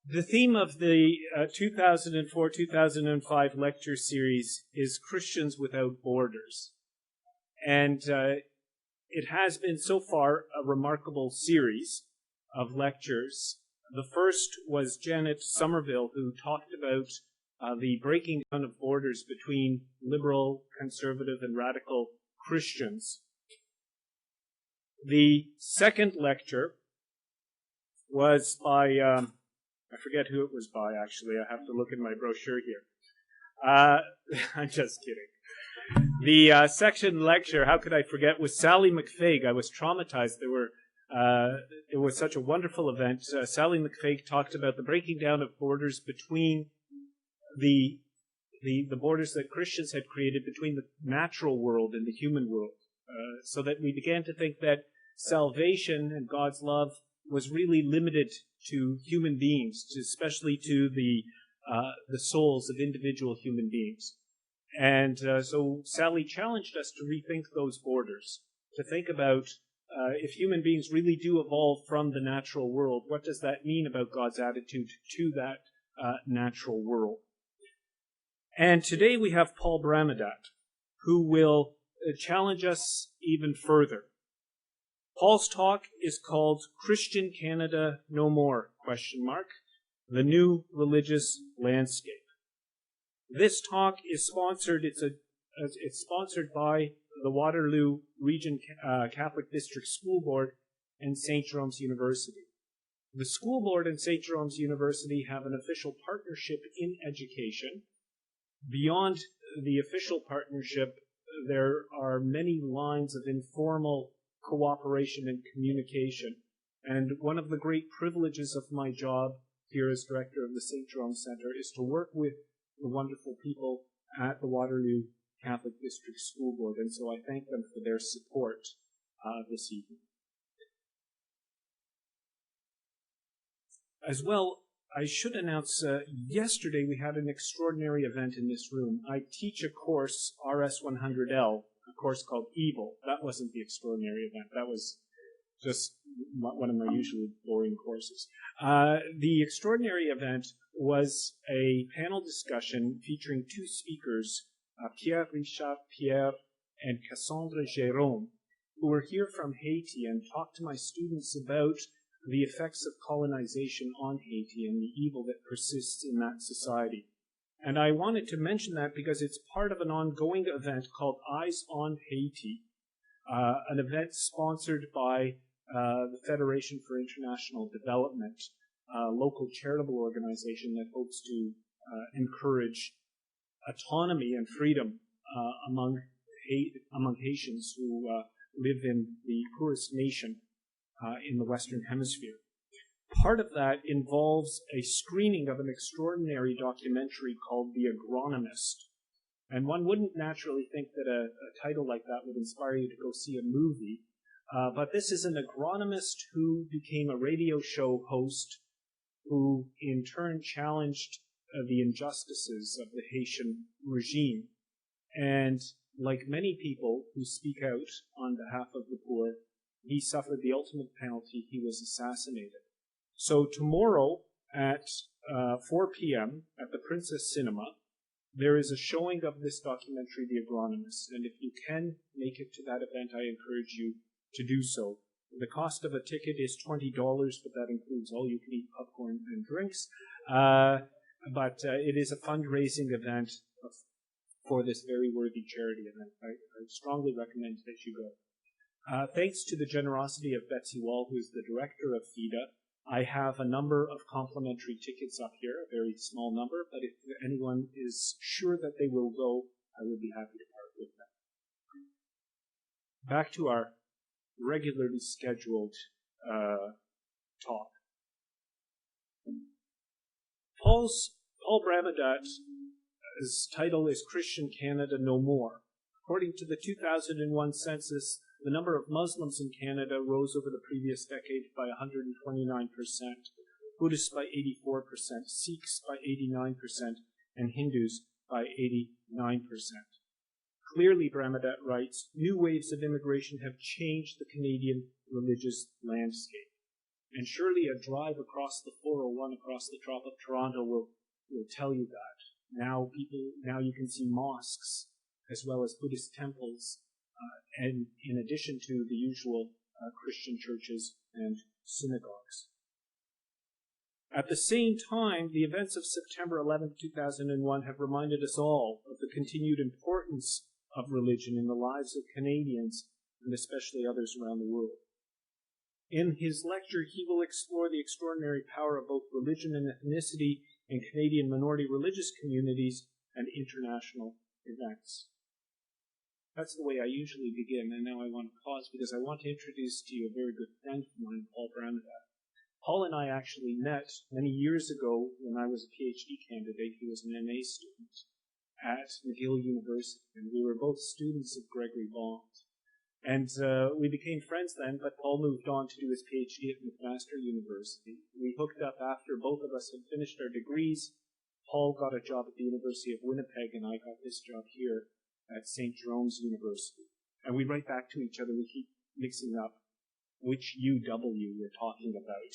The theme of the 2004-2005 lecture series is Christians Without Borders. And it has been so far a remarkable series of lectures. The first was Janet Somerville, who talked about the breaking down of borders between liberal, conservative, and radical Christians. The second lecture was by, I forget who it was by, actually. I have to look in my brochure here. I'm just kidding. The second lecture, how could I forget, was Sally McFaig. I was traumatized. It was such a wonderful event. Sally McFaig talked about the breaking down of borders between the borders that Christians had created between the natural world and the human world, so that we began to think that salvation and God's love was really limited to human beings, especially to the souls of individual human beings. And so Sally challenged us to rethink those borders, to think about if human beings really do evolve from the natural world, what does that mean about God's attitude to that natural world? And today we have Paul Bramadat, who will challenge us even further. Paul's talk is called Christian Canada No More, ? The New Religious Landscape. This talk is sponsored, it's sponsored by the Waterloo Region Catholic District School Board and St. Jerome's University. The school board and St. Jerome's University have an official partnership in education. Beyond the official partnership, there are many lines of informal cooperation and communication. And one of the great privileges of my job here as director of the St. Jerome Center is to work with the wonderful people at the Waterloo Catholic District School Board. And so I thank them for their support this evening. As well, I should announce, yesterday we had an extraordinary event in this room. I teach a course, RS100L, a course called Evil. That wasn't the extraordinary event. That was just one of my usually boring courses. The extraordinary event was a panel discussion featuring two speakers, Pierre Richard Pierre and Cassandra Jerome, who were here from Haiti and talked to my students about the effects of colonization on Haiti and the evil that persists in that society. And I wanted to mention that because it's part of an ongoing event called Eyes on Haiti, an event sponsored by the Federation for International Development, a local charitable organization that hopes to encourage autonomy and freedom among Haitians who live in the poorest nation in the Western Hemisphere. Part of that involves a screening of an extraordinary documentary called The Agronomist. And one wouldn't naturally think that a title like that would inspire you to go see a movie. But this is an agronomist who became a radio show host who in turn challenged the injustices of the Haitian regime. And like many people who speak out on behalf of the poor, he suffered the ultimate penalty. He was assassinated. So tomorrow at 4 p.m. at the Princess Cinema, there is a showing of this documentary, The Agronomist. And if you can make it to that event, I encourage you to do so. The cost of a ticket is $20, but that includes all you can eat popcorn and drinks. But it is a fundraising event for this very worthy charity event. I strongly recommend that you go. Thanks to the generosity of Betsy Wall, who is the director of FIDA, I have a number of complimentary tickets up here, a very small number, but if anyone is sure that they will go, I would be happy to part with them. Back to our regularly scheduled talk. Paul Bramadat's title is Christian Canada No More. According to the 2001 census, the number of Muslims in Canada rose over the previous decade by 129%, Buddhists by 84%, Sikhs by 89%, and Hindus by 89%. Clearly, Bramadat writes, new waves of immigration have changed the Canadian religious landscape. And surely a drive across the 401 across the top of Toronto will tell you that. Now you can see mosques as well as Buddhist temples, and in addition to the usual Christian churches and synagogues. At the same time, the events of September 11, 2001 have reminded us all of the continued importance of religion in the lives of Canadians and especially others around the world. In his lecture, he will explore the extraordinary power of both religion and ethnicity in Canadian minority religious communities and international events. That's the way I usually begin, and now I want to pause because I want to introduce to you a very good friend of mine, Paul Bramadat. Paul and I actually met many years ago when I was a PhD candidate. He was an MA student at McGill University, and we were both students of Gregory Bond. And we became friends then, but Paul moved on to do his PhD at McMaster University. We hooked up after both of us had finished our degrees. Paul got a job at the University of Winnipeg, and I got this job here at St. Jerome's University. And we write back to each other. We keep mixing up which UW we're talking about.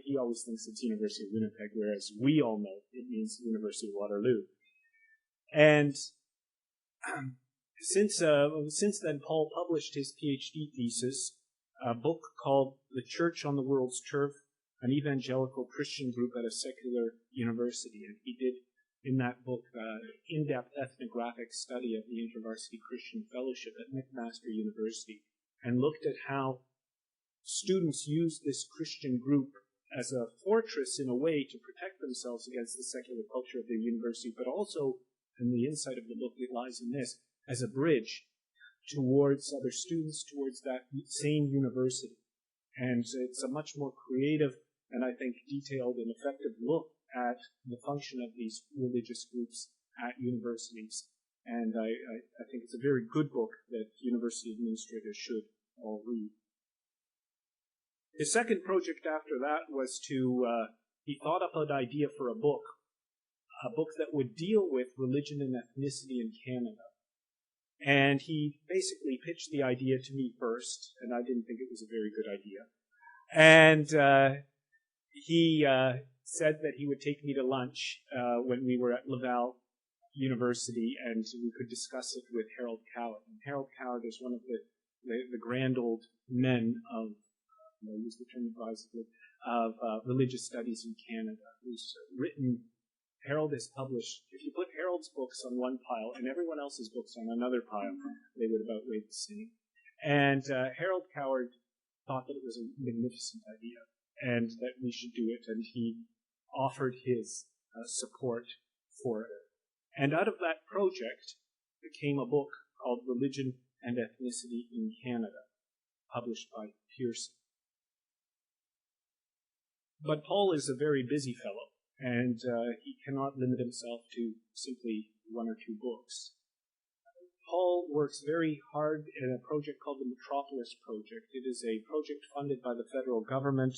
He always thinks it's University of Winnipeg, whereas we all know it means University of Waterloo. And since then, Paul published his PhD thesis, a book called The Church on the World's Turf, an Evangelical Christian Group at a Secular University. And he did, in that book, in-depth ethnographic study of the InterVarsity Christian Fellowship at McMaster University, and looked at how students use this Christian group as a fortress in a way to protect themselves against the secular culture of their university, but also, and the insight of the book lies in this, as a bridge towards other students, towards that same university. And it's a much more creative and I think detailed and effective look at the function of these religious groups at universities. And I think it's a very good book that university administrators should all read. His second project after that was he thought up an idea for a book that would deal with religion and ethnicity in Canada. And he basically pitched the idea to me first, and I didn't think it was a very good idea. And he said that he would take me to lunch when we were at Laval University, and we could discuss it with Harold Coward. And Harold Coward is one of the grand old men of, I'll use the term advisedly, of religious studies in Canada, who's written. Harold has published, if you put Harold's books on one pile and everyone else's books on another pile, they would about weigh the same. And Harold Coward thought that it was a magnificent idea and that we should do it, and he offered his support for it. And out of that project came a book called Religion and Ethnicity in Canada, published by Pearson. But Paul is a very busy fellow, and he cannot limit himself to simply one or two books. Paul works very hard in a project called the Metropolis Project. It is a project funded by the federal government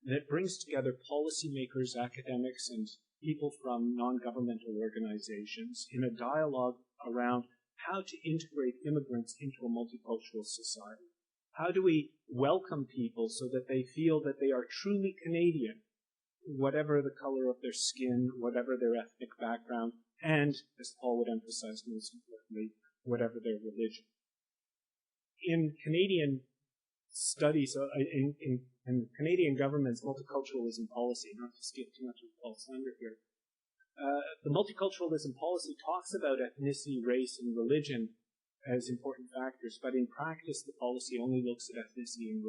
that brings together policymakers, academics, and people from non-governmental organizations in a dialogue around how to integrate immigrants into a multicultural society. How do we welcome people so that they feel that they are truly Canadian, whatever the color of their skin, whatever their ethnic background, and, as Paul would emphasize most importantly, whatever their religion. In Canadian studies, in Canadian government's multiculturalism policy, not to skip too much of Paul's thunder here, the multiculturalism policy talks about ethnicity, race, and religion as important factors, but in practice the policy only looks at ethnicity and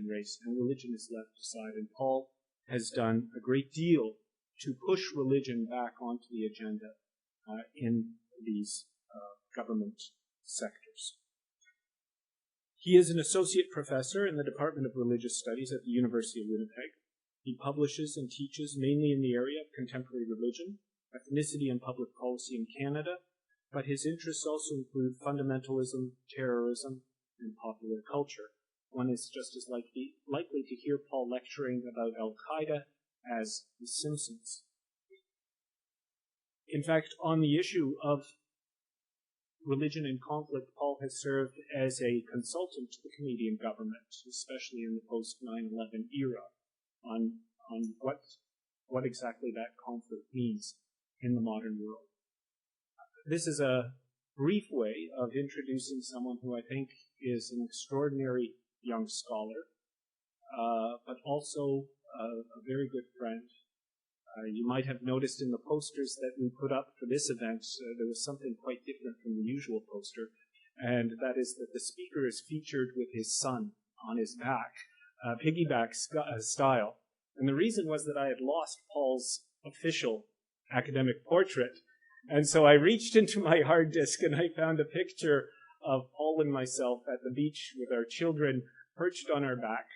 race, and religion is left aside. And Paul has done a great deal to push religion back onto the agenda in these government sectors. He is an associate professor in the Department of Religious Studies at the University of Winnipeg. He publishes and teaches mainly in the area of contemporary religion, ethnicity, and public policy in Canada, but his interests also include fundamentalism, terrorism, and popular culture. One is just as likely to hear Paul lecturing about Al-Qaeda as The Simpsons. In fact, on the issue of religion and conflict, Paul has served as a consultant to the Canadian government, especially in the post-9/11 era, on what exactly that conflict means in the modern world. This is a brief way of introducing someone who I think is an extraordinary young scholar, but also a very good friend. You might have noticed in the posters that we put up for this event, there was something quite different from the usual poster, and that is that the speaker is featured with his son on his back, piggyback style. And the reason was that I had lost Paul's official academic portrait. And so I reached into my hard disk and I found a picture of Paul and myself at the beach with our children perched on our back,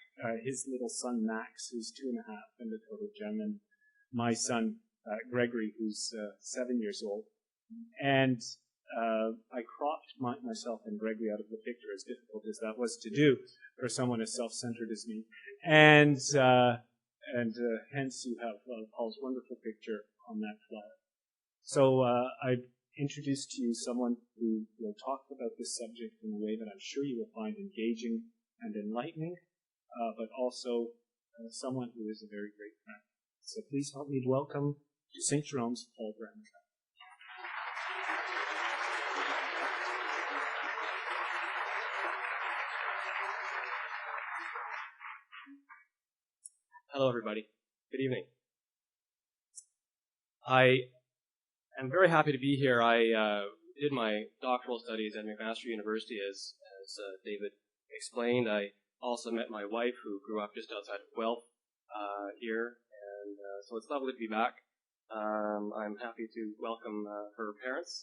his little son Max, who's 2.5 and a total gem, and my son Gregory, who's 7 years old. And I cropped myself and Gregory out of the picture, as difficult as that was to do for someone as self-centered as me. And hence you have Paul's wonderful picture on that flyer. So I've introduced to you someone who will talk about this subject in a way that I'm sure you will find engaging and enlightening, but also someone who is a very great friend. So please help me welcome to St. Jerome's Paul Bramadat. Hello, everybody. Good evening. I am very happy to be here. I did my doctoral studies at McMaster University, as David explained. I also met my wife, who grew up just outside of Guelph here, and so it's lovely to be back. I'm happy to welcome her parents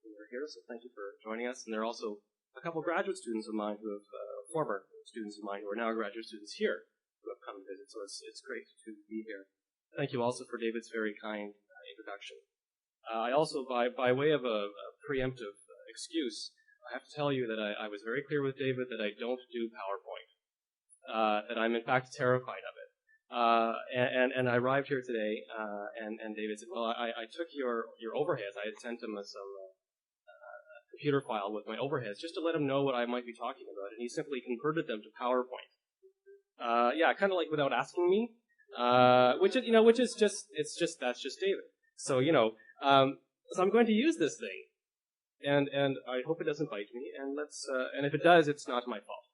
who are here, so thank you for joining us. And there are also a couple graduate students of mine who have, former students of mine who are now graduate students here, who have come to visit, so it's great to be here. Thank you also for David's very kind introduction. I also, by way of a preemptive excuse, I have to tell you that I was very clear with David that I don't do PowerPoint, that I'm in fact terrified of it. And I arrived here today, and David said, well, I took your overheads. I had sent him some computer file with my overheads just to let him know what I might be talking about, and he simply converted them to PowerPoint. Yeah, kind of like without asking me, which is just, that's just David. So, so I'm going to use this thing, and I hope it doesn't bite me, and if it does, it's not my fault.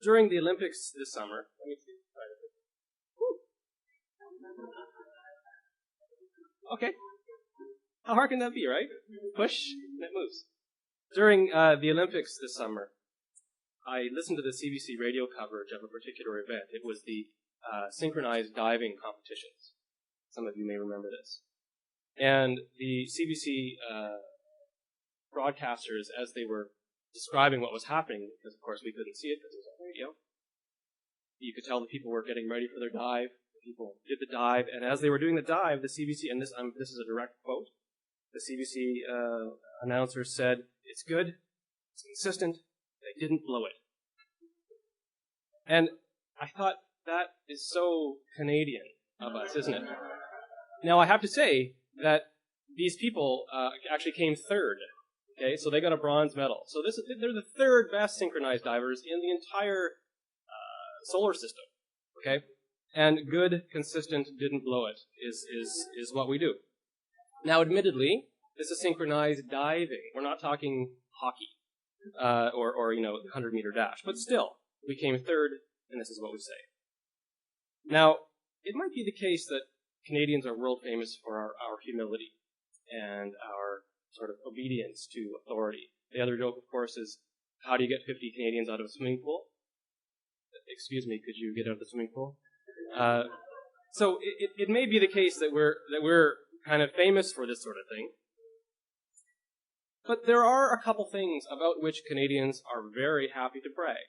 During the Olympics this summer, let me see. Okay. How hard can that be, right? Push, and it moves. During the Olympics this summer, I listened to the CBC radio coverage of a particular event. It was the synchronized diving competitions. Some of you may remember this. And the CBC broadcasters, as they were describing what was happening, because of course we couldn't see it because it was on radio, you could tell the people were getting ready for their dive. The people did the dive, and as they were doing the dive, the CBC, and this is a direct quote, the CBC announcer said, "It's good, it's consistent, they didn't blow it." And I thought, that is so Canadian of us, isn't it? Now, I have to say that these people actually came third. Okay, so they got a bronze medal. So they're the third best synchronized divers in the entire solar system. Okay, and good, consistent, didn't blow it is what we do. Now, admittedly, this is synchronized diving. We're not talking hockey or 100-meter dash, but still, we came third, and this is what we say. Now, it might be the case that Canadians are world famous for our humility and our sort of obedience to authority. The other joke, of course, is how do you get 50 Canadians out of a swimming pool? Excuse me, could you get out of the swimming pool? So it may be the case that we're kind of famous for this sort of thing. But there are a couple things about which Canadians are very happy to brag.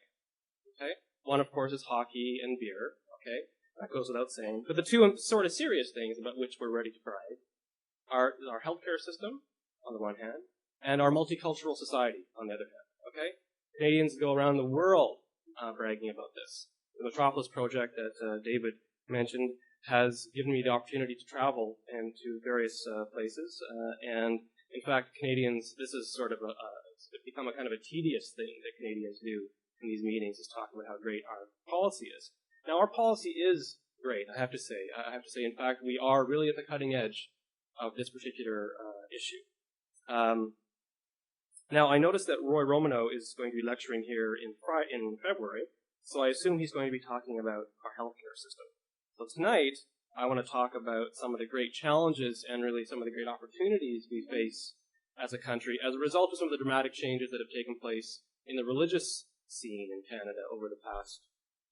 Okay? One, of course, is hockey and beer. Okay? That goes without saying. But the two sort of serious things about which we're ready to brag are our healthcare system, on the one hand, and our multicultural society, on the other hand. Okay? Canadians go around the world bragging about this. The Metropolis project that David mentioned has given me the opportunity to travel and to various places. And in fact, Canadians, this is sort of it's become a kind of a tedious thing that Canadians do in these meetings, is talk about how great our policy is. Now, our policy is great, I have to say. In fact, we are really at the cutting edge of this particular issue. Now, I noticed that Roy Romano is going to be lecturing here in February, so I assume he's going to be talking about our healthcare system. So tonight, I want to talk about some of the great challenges and really some of the great opportunities we face as a country as a result of some of the dramatic changes that have taken place in the religious scene in Canada over the past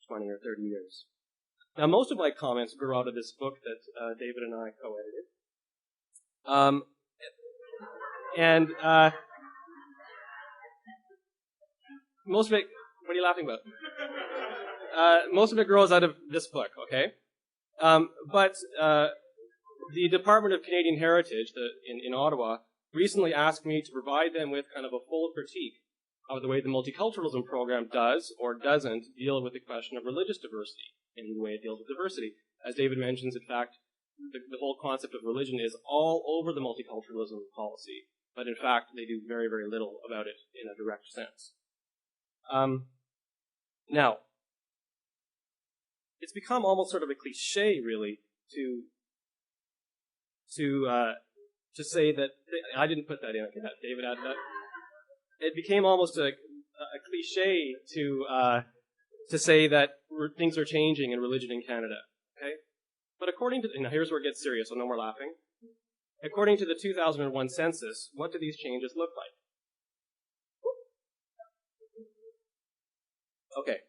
20 or 30 years. Now, most of my comments grew out of this book that David and I co-edited. Most of it, what are you laughing about? Most of it grows out of this book, okay? But the Department of Canadian Heritage in Ottawa recently asked me to provide them with kind of a full critique of the way the multiculturalism program does or doesn't deal with the question of religious diversity in the way it deals with diversity. As David mentions, in fact, the whole concept of religion is all over the multiculturalism policy, but in fact, they do very, very little about it in a direct sense. Now, it's become almost sort of a cliche, really, to say that I didn't put that in. Okay, David added that. It became almost a cliche to say that things are changing in religion in Canada. Okay, but according to here's where it gets serious, so no more laughing. According to the 2001 census, what do these changes look like? Okay.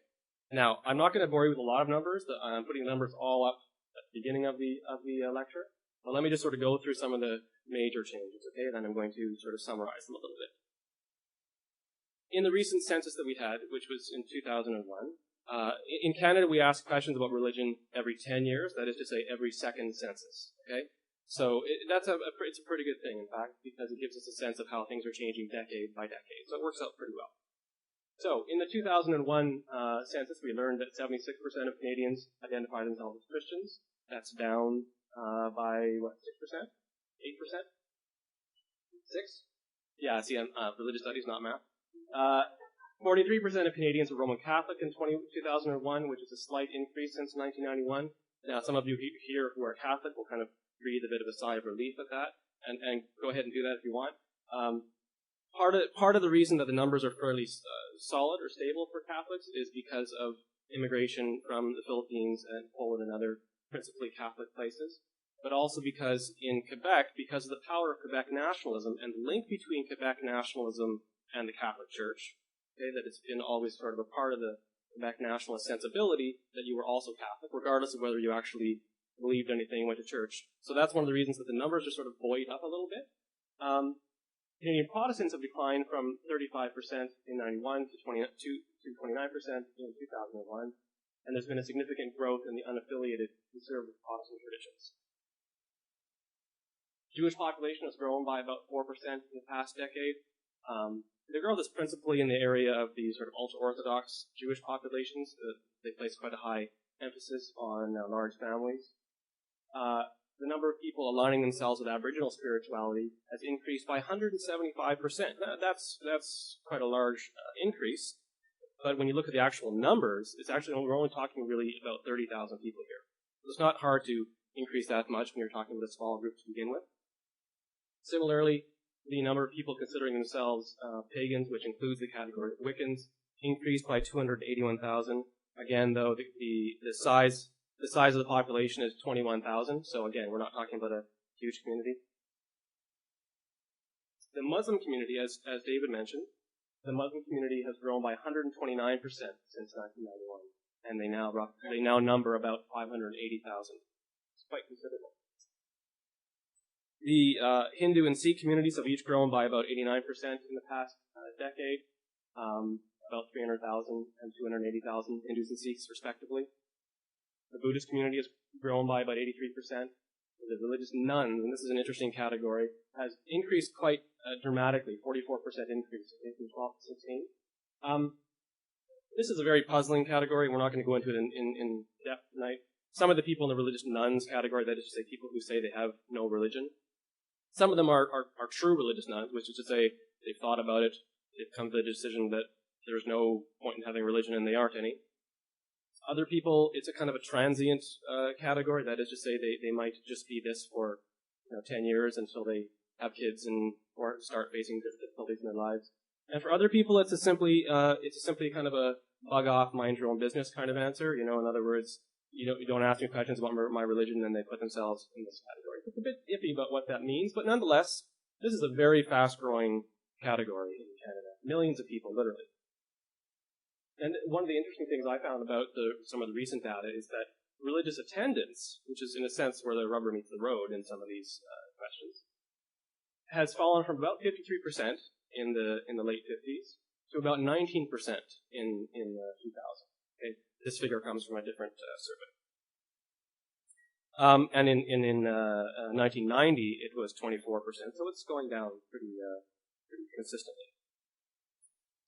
Now, I'm not going to bore you with a lot of numbers. I'm putting the numbers all up at the beginning of the lecture. But let me just sort of go through some of the major changes, okay? Then I'm going to sort of summarize them a little bit. In the recent census that we had, which was in 2001, in Canada we ask questions about religion every 10 years. That is to say, every second census, okay? So it's a pretty good thing, in fact, because it gives us a sense of how things are changing decade by decade. So it works out pretty well. So, in the 2001 census, we learned that 76% of Canadians identify themselves as Christians. That's down by, 6%? 8%? 6? Yeah, see, religious studies, not math. 43% of Canadians were Roman Catholic in 2001, which is a slight increase since 1991. Now, some of you here who are Catholic will kind of breathe a bit of a sigh of relief at that, and go ahead and do that if you want. Part of the reason that the numbers are fairly solid or stable for Catholics is because of immigration from the Philippines and Poland and other principally Catholic places, but also because in Quebec, because of the power of Quebec nationalism and the link between Quebec nationalism and the Catholic Church, okay, that it's been always sort of a part of the Quebec nationalist sensibility that you were also Catholic, regardless of whether you actually believed anything, went to church. So that's one of the reasons that the numbers are sort of buoyed up a little bit. Canadian Protestants have declined from 35% in 91 to 29% in 2001, and there's been a significant growth in the unaffiliated conservative Protestant traditions. Jewish population has grown by about 4% in the past decade. The growth is principally in the area of the sort of ultra-Orthodox Jewish populations. They place quite a high emphasis on large families. The number of people aligning themselves with Aboriginal spirituality has increased by 175%. That's quite a large increase. But when you look at the actual numbers, we're only talking really about 30,000 people here. So it's not hard to increase that much when you're talking with a small group to begin with. Similarly, the number of people considering themselves pagans, which includes the category of Wiccans, increased by 281,000. Again, though, the size of the population is 21,000, so again, we're not talking about a huge community. The Muslim community, as David mentioned, the Muslim community has grown by 129% since 1991, and they now number about 580,000. It's quite considerable. The Hindu and Sikh communities have each grown by about 89% in the past decade, about 300,000 and 280,000 Hindus and Sikhs, respectively. The Buddhist community has grown by about 83%. The religious nuns, and this is an interesting category, has increased quite dramatically, 44% increase from 12 to 16. This is a very puzzling category. We're not going to go into it in depth tonight. some of the people in the religious nuns category, that is to say people who say they have no religion. Some of them are true religious nuns, which is to say they've thought about it, they've come to the decision that there's no point in having religion and they aren't any. Other people, it's a kind of a transient category, that is to say they might just be this for 10 years until they have kids and or start facing difficulties in their lives. And for other people, it's a simply kind of a bug off, mind your own business kind of answer. In other words, you don't ask me questions about my religion, and they put themselves in this category. It's a bit iffy about what that means, but nonetheless, this is a very fast-growing category in Canada. Millions of people, literally. And one of the interesting things I found about some of the recent data is that religious attendance, which is in a sense where the rubber meets the road in some of these questions, has fallen from about 53% in the late 50s to about 19% in 2000. Okay? This figure comes from a different survey. And in 1990, it was 24%, so it's going down pretty consistently.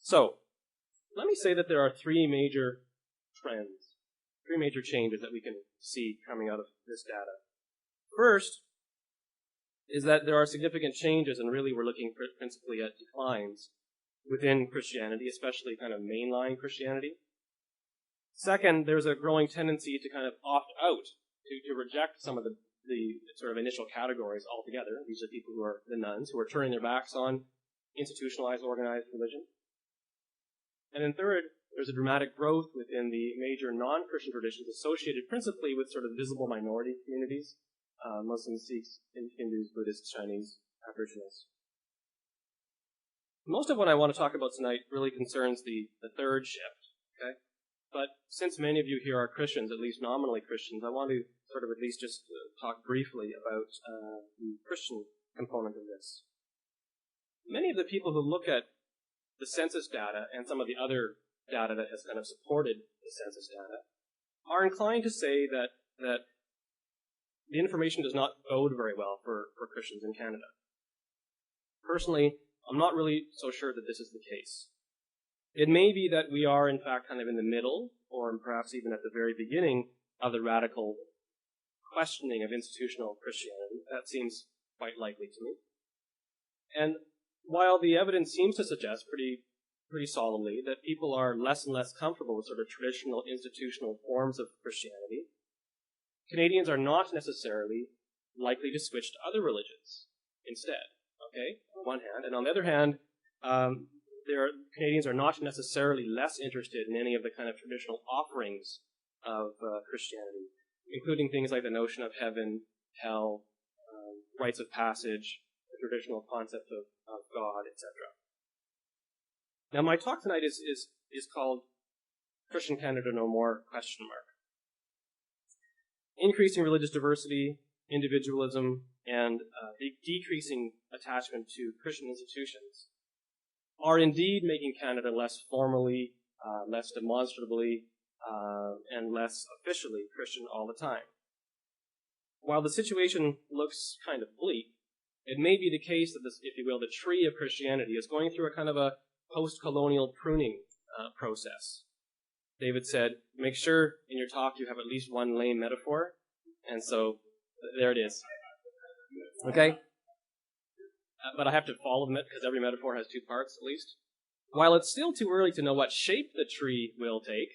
So, let me say that there are three major trends, three major changes that we can see coming out of this data. First is that there are significant changes, and really we're looking principally at declines within Christianity, especially kind of mainline Christianity. Second, there's a growing tendency to kind of opt out, to reject some of the sort of initial categories altogether. These are people who are the nuns, who are turning their backs on institutionalized, organized religion. And then third, there's a dramatic growth within the major non-Christian traditions associated principally with sort of visible minority communities, Muslims, Sikhs, Hindus, Buddhists, Chinese, Aboriginals. Most of what I want to talk about tonight really concerns the third shift, okay? But since many of you here are Christians, at least nominally Christians, I want to sort of at least just talk briefly about the Christian component of this. Many of the people who look at the census data and some of the other data that has kind of supported the census data are inclined to say that the information does not bode very well for Christians in Canada. Personally, I'm not really so sure that this is the case. It may be that we are, in fact, kind of in the middle, or perhaps even at the very beginning of the radical questioning of institutional Christianity. That seems quite likely to me. And while the evidence seems to suggest pretty solidly that people are less and less comfortable with sort of traditional institutional forms of Christianity, Canadians are not necessarily likely to switch to other religions instead, okay, on one hand. And on the other hand, Canadians are not necessarily less interested in any of the kind of traditional offerings of Christianity, including things like the notion of heaven, hell, rites of passage, the traditional concept of God, etc. Now, my talk tonight is called Christian Canada No More? ? Increasing religious diversity, individualism, and the decreasing attachment to Christian institutions are indeed making Canada less formally, less demonstrably, and less officially Christian all the time. While the situation looks kind of bleak, it may be the case that this, if you will, the tree of Christianity is going through a kind of a post-colonial pruning process. David said, make sure in your talk you have at least one lame metaphor. And so, there it is. Okay? But I have to follow them because every metaphor has two parts, at least. While it's still too early to know what shape the tree will take,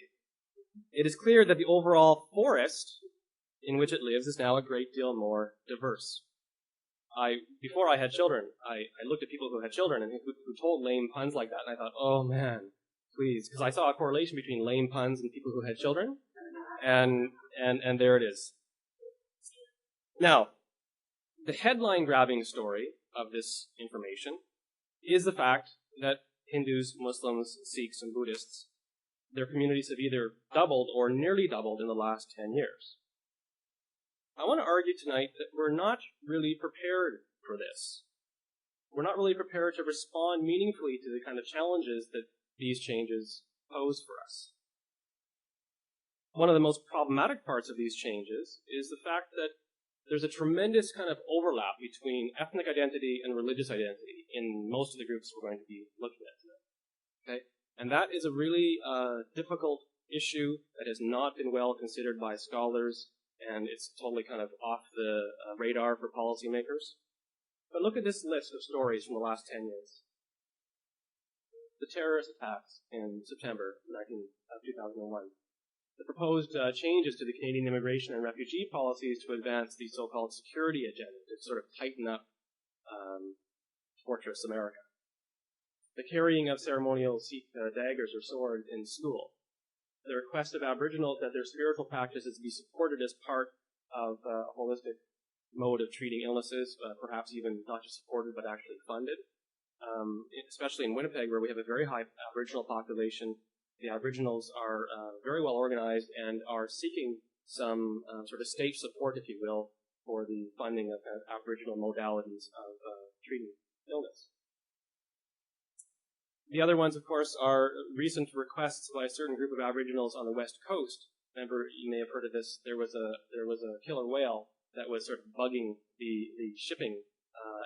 it is clear that the overall forest in which it lives is now a great deal more diverse. Before I had children, I looked at people who had children and who told lame puns like that, and I thought, oh man, please, because I saw a correlation between lame puns and people who had children, and there it is. Now, the headline-grabbing story of this information is the fact that Hindus, Muslims, Sikhs, and Buddhists, their communities have either doubled or nearly doubled in the last 10 years. I want to argue tonight that we're not really prepared for this. We're not really prepared to respond meaningfully to the kind of challenges that these changes pose for us. One of the most problematic parts of these changes is the fact that there's a tremendous kind of overlap between ethnic identity and religious identity in most of the groups we're going to be looking at tonight. Okay? And that is a really difficult issue that has not been well considered by scholars and it's totally kind of off the radar for policymakers. But look at this list of stories from the last 10 years. The terrorist attacks in September 2001. The proposed changes to the Canadian immigration and refugee policies to advance the so-called security agenda, to sort of tighten up Fortress America. The carrying of ceremonial Sikh daggers or swords in school. The request of Aboriginals that their spiritual practices be supported as part of a holistic mode of treating illnesses, perhaps even not just supported but actually funded. Especially in Winnipeg, where we have a very high Aboriginal population, the Aboriginals are very well organized and are seeking some sort of state support, if you will, for the funding of Aboriginal modalities of treating illness. The other ones, of course, are recent requests by a certain group of Aboriginals on the West Coast. Remember, you may have heard of this. There was a killer whale that was sort of bugging the shipping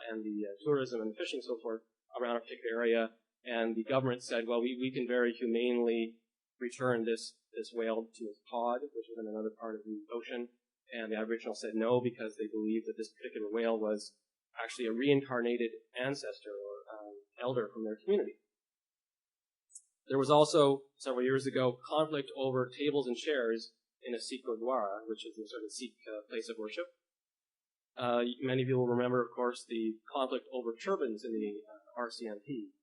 and the tourism and fishing and so forth around a particular area, and the government said, well, we can very humanely return this whale to its pod, which is in another part of the ocean, and the Aboriginals said no because they believed that this particular whale was actually a reincarnated ancestor or elder from their community. There was also, several years ago, conflict over tables and chairs in a Sikh Gurdwara, which is a sort of Sikh place of worship. Many of you will remember, of course, the conflict over turbans in the RCMP.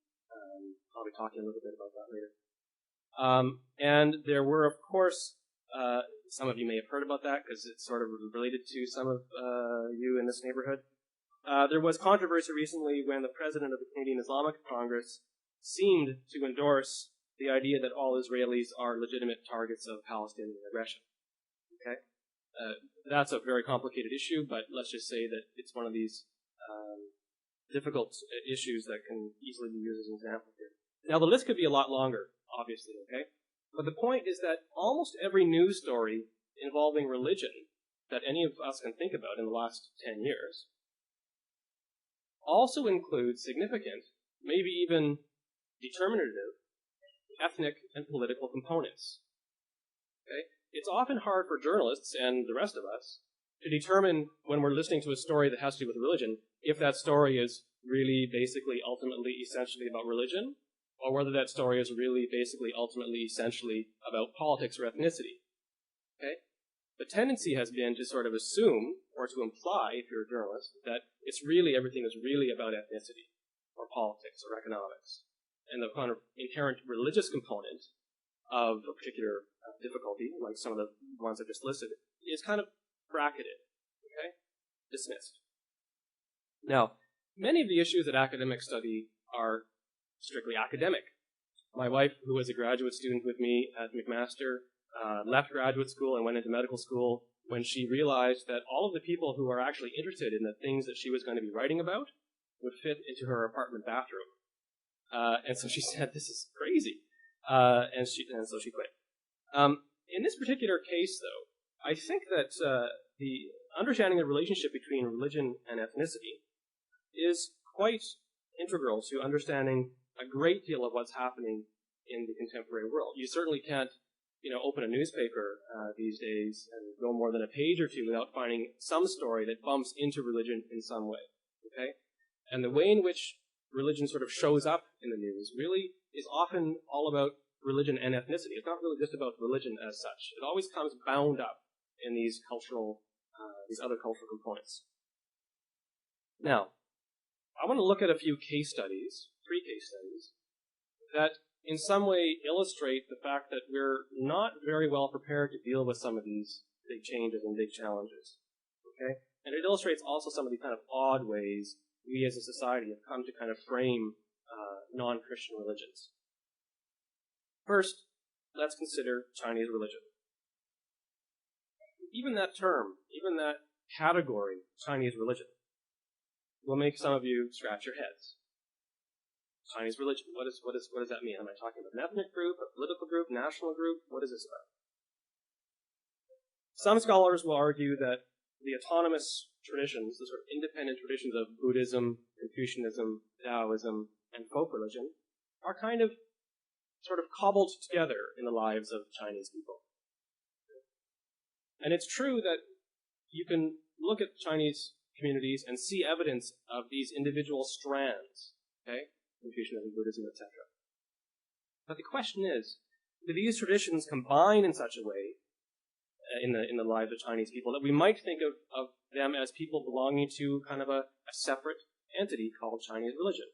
I'll be talking a little bit about that later. And there were, of course, some of you may have heard about that because it's sort of related to some of you in this neighborhood. There was controversy recently when the president of the Canadian Islamic Congress seemed to endorse the idea that all Israelis are legitimate targets of Palestinian aggression. Okay? That's a very complicated issue, but let's just say that it's one of these difficult issues that can easily be used as an example here. Now, the list could be a lot longer, obviously, okay? But the point is that almost every news story involving religion that any of us can think about in the last 10 years also includes significant, maybe even determinative, ethnic and political components. Okay? It's often hard for journalists and the rest of us to determine when we're listening to a story that has to do with religion if that story is really basically ultimately essentially about religion or whether that story is really basically ultimately essentially about politics or ethnicity. Okay? The tendency has been to sort of assume or to imply, if you're a journalist, that it's really everything is really about ethnicity or politics or economics. And the kind of inherent religious component of a particular difficulty, like some of the ones I've just listed, is kind of bracketed, okay? Dismissed. Now, many of the issues that academics study are strictly academic. My wife, who was a graduate student with me at McMaster, left graduate school and went into medical school when she realized that all of the people who are actually interested in the things that she was going to be writing about would fit into her apartment bathroom. And so she said, this is crazy. And so she quit. In this particular case, though, I think that the understanding the relationship between religion and ethnicity is quite integral to understanding a great deal of what's happening in the contemporary world. You certainly can't, open a newspaper these days and go more than a page or two without finding some story that bumps into religion in some way. Okay? And the way in which religion sort of shows up in the news really is often all about religion and ethnicity. It's not really just about religion as such. It always comes bound up in these other cultural components. Now, I want to look at a few case studies, 3 case studies, that in some way illustrate the fact that we're not very well prepared to deal with some of these big changes and big challenges. Okay? And it illustrates also some of the kind of odd ways we as a society have come to kind of frame non-Christian religions. First, let's consider Chinese religion. Even that term, even that category, Chinese religion, will make some of you scratch your heads. Chinese religion, what does that mean? Am I talking about an ethnic group, a political group, national group? What is this about? Some scholars will argue that the autonomous traditions, the sort of independent traditions of Buddhism, Confucianism, Taoism, and folk religion, are kind of sort of cobbled together in the lives of Chinese people. And it's true that you can look at Chinese communities and see evidence of these individual strands, okay? Confucianism, Buddhism, etc. But the question is, do these traditions combine in such a way in the lives of Chinese people that we might think of them as people belonging to kind of a separate entity called Chinese religion?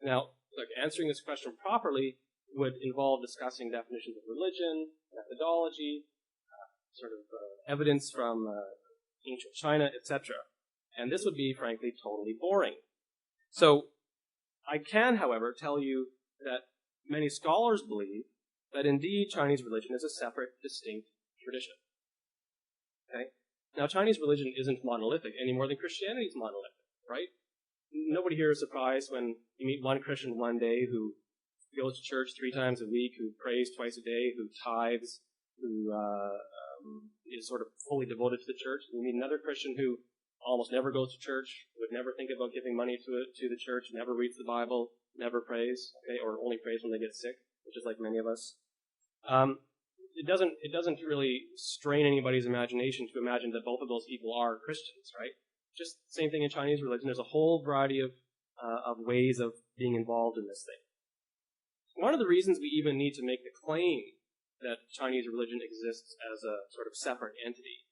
Now, look, answering this question properly would involve discussing definitions of religion, methodology, evidence from ancient China, etc. And this would be, frankly, totally boring. So, I can, however, tell you that many scholars believe that indeed Chinese religion is a separate, distinct tradition. Okay? Now, Chinese religion isn't monolithic any more than Christianity is monolithic, right? Nobody here is surprised when you meet one Christian one day who goes to church 3 times a week, who prays twice a day, who tithes, who is sort of fully devoted to the church. You meet another Christian who almost never goes to church, would never think about giving money to the church, never reads the Bible, never prays, okay, or only prays when they get sick, which is like many of us. It doesn't really strain anybody's imagination to imagine that both of those people are Christians, right? Just the same thing in Chinese religion. There's a whole variety of ways of being involved in this thing. One of the reasons we even need to make the claim that Chinese religion exists as a sort of separate entity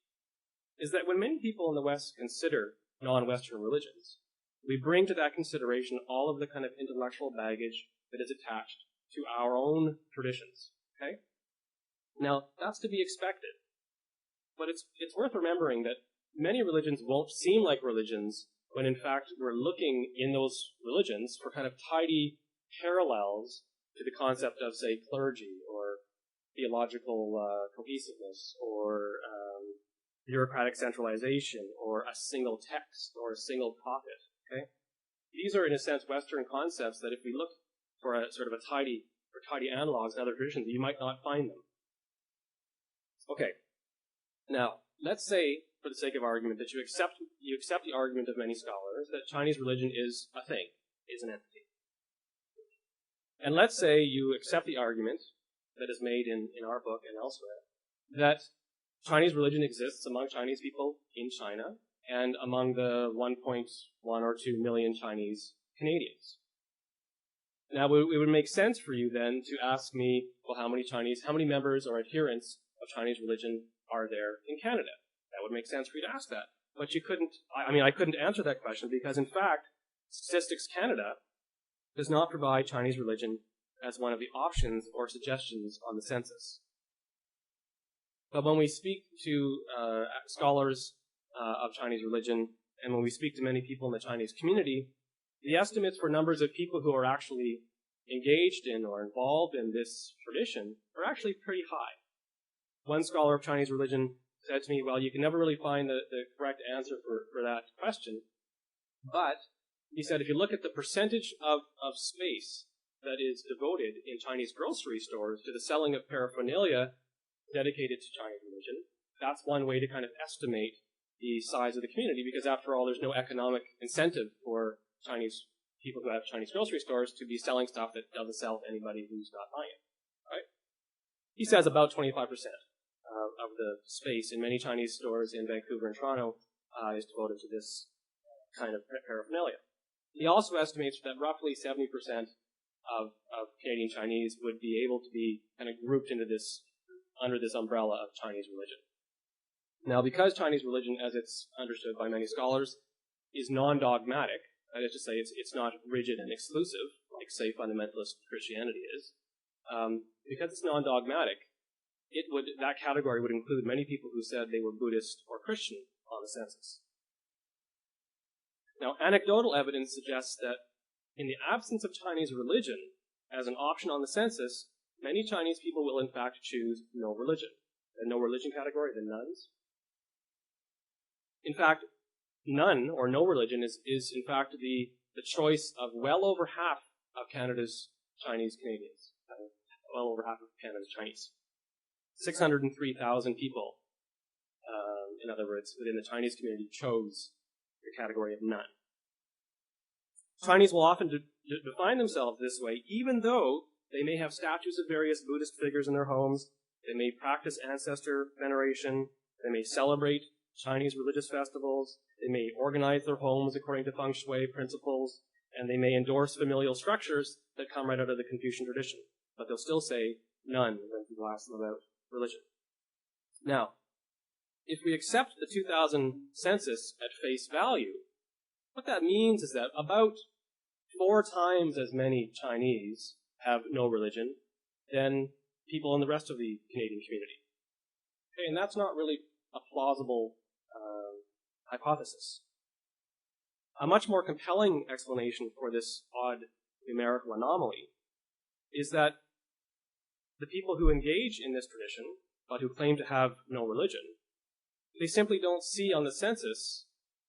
is that when many people in the West consider non-Western religions, we bring to that consideration all of the kind of intellectual baggage that is attached to our own traditions, okay? Now, that's to be expected. But it's worth remembering that many religions won't seem like religions when in fact we're looking in those religions for kind of tidy parallels to the concept of, say, clergy or theological cohesiveness or bureaucratic centralization or a single text or a single prophet, okay? These are, in a sense, Western concepts that if we look for a sort of a tidy analogs in other traditions, you might not find them. Okay. Now, let's say, for the sake of argument, that you accept the argument of many scholars that Chinese religion is a thing, is an entity. And let's say you accept the argument that is made in our book and elsewhere that Chinese religion exists among Chinese people in China and among the 1.1 or 2 million Chinese Canadians. Now, it would make sense for you then to ask me, well, how many members or adherents of Chinese religion are there in Canada? That would make sense for you to ask that. But you couldn't, I couldn't answer that question because, in fact, Statistics Canada does not provide Chinese religion as one of the options or suggestions on the census. But when we speak to scholars of Chinese religion, and when we speak to many people in the Chinese community, the estimates for numbers of people who are actually engaged in or involved in this tradition are actually pretty high. One scholar of Chinese religion said to me, well, you can never really find the correct answer for that question, but he said if you look at the percentage of space that is devoted in Chinese grocery stores to the selling of paraphernalia dedicated to Chinese religion, that's one way to kind of estimate the size of the community, because after all, there's no economic incentive for Chinese people who have Chinese grocery stores to be selling stuff that doesn't sell to anybody who's not buying it, right? He says about 25% of the space in many Chinese stores in Vancouver and Toronto is devoted to this kind of paraphernalia. He also estimates that roughly 70% of Canadian Chinese would be able to be kind of grouped into this, under this umbrella of Chinese religion. Now, because Chinese religion, as it's understood by many scholars, is non-dogmatic, that is to say, it's not rigid and exclusive, like, say, fundamentalist Christianity is, because it's non-dogmatic, that category would include many people who said they were Buddhist or Christian on the census. Now, anecdotal evidence suggests that in the absence of Chinese religion as an option on the census, many Chinese people will in fact choose no religion. The no religion category, the nones. In fact, none or no religion is in fact the choice of well over half of Canada's Chinese Canadians. Well over half of Canada's Chinese. 603,000 people, in other words, within the Chinese community chose the category of none. Chinese will often define themselves this way, even though they may have statues of various Buddhist figures in their homes, they may practice ancestor veneration, they may celebrate Chinese religious festivals. They may organize their homes according to feng shui principles, and they may endorse familial structures that come right out of the Confucian tradition. But they'll still say none when people ask them about religion. Now, if we accept the 2000 census at face value, what that means is that about 4 times as many Chinese have no religion than people in the rest of the Canadian community. Okay, and that's not really a plausible hypothesis. A much more compelling explanation for this odd numerical anomaly is that the people who engage in this tradition, but who claim to have no religion, they simply don't see on the census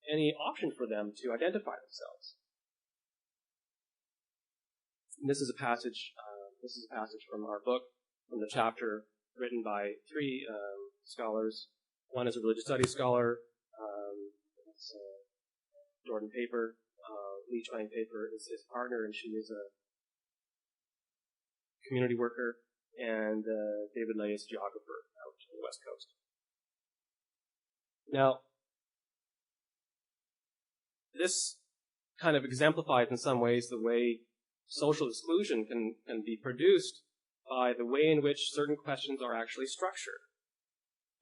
any option for them to identify themselves. And this is a passage from our book, from the chapter written by 3 scholars. One is a religious studies scholar, Jordan Paper, Lee Chuang Paper is his partner, and she is a community worker, and David Lay is a geographer out on the West Coast. Now, this kind of exemplifies in some ways the way social exclusion can be produced by the way in which certain questions are actually structured.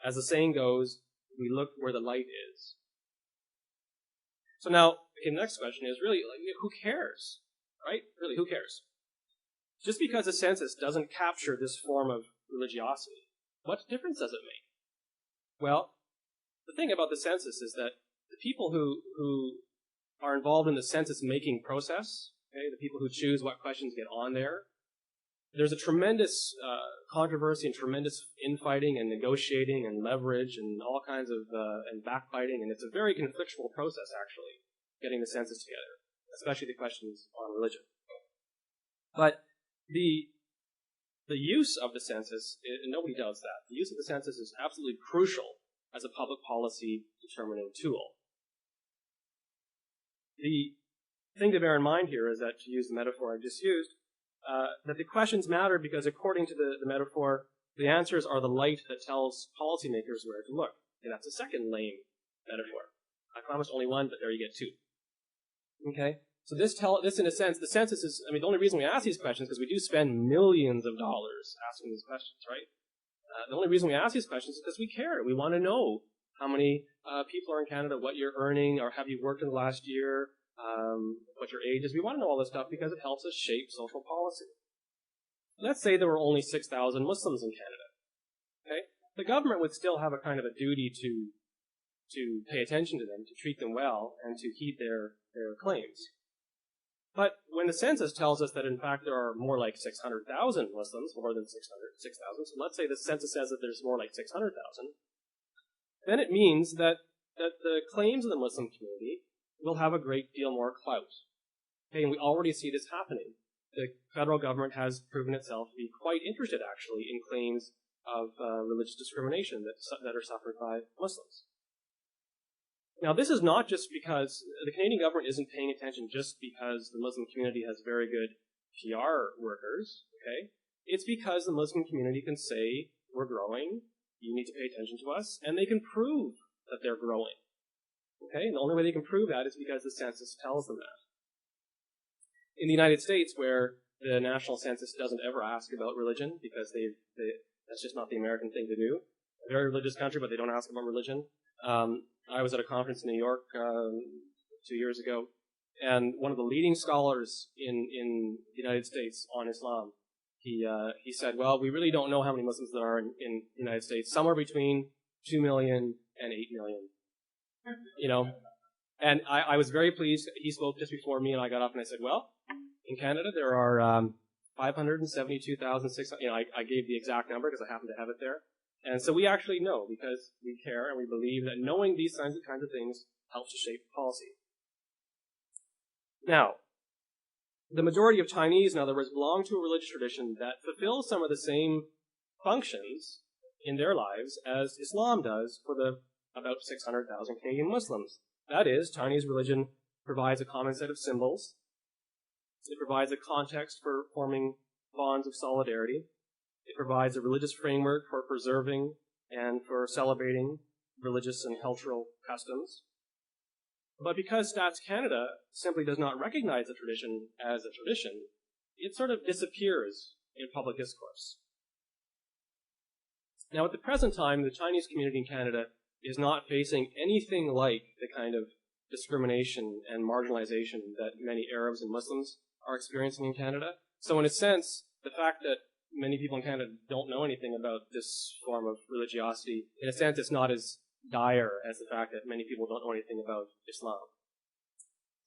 As the saying goes, we look where the light is. So now, okay, the next question is really, who cares? Right? Really, who cares? Just because the census doesn't capture this form of religiosity, what difference does it make? Well, the thing about the census is that the people who are involved in the census-making process, okay, the people who choose what questions get on there, there's a tremendous controversy and tremendous infighting and negotiating and leverage and all kinds of and backbiting, and it's a very conflictual process, actually, getting the census together, especially the questions on religion. But the use of the census, nobody does that. The use of the census is absolutely crucial as a public policy determining tool. The thing to bear in mind here is that, to use the metaphor I just used, that the questions matter because, according to the metaphor, the answers are the light that tells policymakers where to look. And that's a second lame metaphor. I promised only one, but there you get 2. Okay? So this in a sense, the census is, the only reason we ask these questions is because we do spend millions of dollars asking these questions, right? The only reason we ask these questions is because we care. We want to know how many people are in Canada, what you're earning, or have you worked in the last year, what your age is. We want to know all this stuff because it helps us shape social policy. Let's say there were only 6,000 Muslims in Canada. Okay? The government would still have a kind of a duty to pay attention to them, to treat them well, and to heed their claims. But when the census tells us that, in fact, there are more like 600,000 Muslims, more than 6,000, so let's say the census says that there's more like 600,000, then it means that the claims of the Muslim community will have a great deal more clout. Okay, and we already see this happening. The federal government has proven itself to be quite interested, actually, in claims of religious discrimination that are suffered by Muslims. Now, this is not just because the Canadian government isn't paying attention just because the Muslim community has very good PR workers, okay? It's because the Muslim community can say, we're growing, you need to pay attention to us, and they can prove that they're growing. Okay? And the only way they can prove that is because the census tells them that. In the United States, where the national census doesn't ever ask about religion because that's just not the American thing to do, a very religious country, but they don't ask about religion. I was at a conference in New York 2 years ago, and one of the leading scholars in the United States on Islam, he said, well, we really don't know how many Muslims there are in the United States, somewhere between 2 million and 8 million. You know, and I was very pleased. He spoke just before me, and I got up and I said, well, in Canada there are 572,600. You know, I gave the exact number because I happen to have it there. And so we actually know because we care and we believe that knowing these kinds of things helps to shape policy. Now, the majority of Chinese, in other words, belong to a religious tradition that fulfills some of the same functions in their lives as Islam does for the about 600,000 Canadian Muslims. That is, Chinese religion provides a common set of symbols. It provides a context for forming bonds of solidarity. It provides a religious framework for preserving and for celebrating religious and cultural customs. But because Stats Canada simply does not recognize the tradition as a tradition, it sort of disappears in public discourse. Now, at the present time, the Chinese community in Canada is not facing anything like the kind of discrimination and marginalization that many Arabs and Muslims are experiencing in Canada. So in a sense, the fact that many people in Canada don't know anything about this form of religiosity, in a sense, it's not as dire as the fact that many people don't know anything about Islam.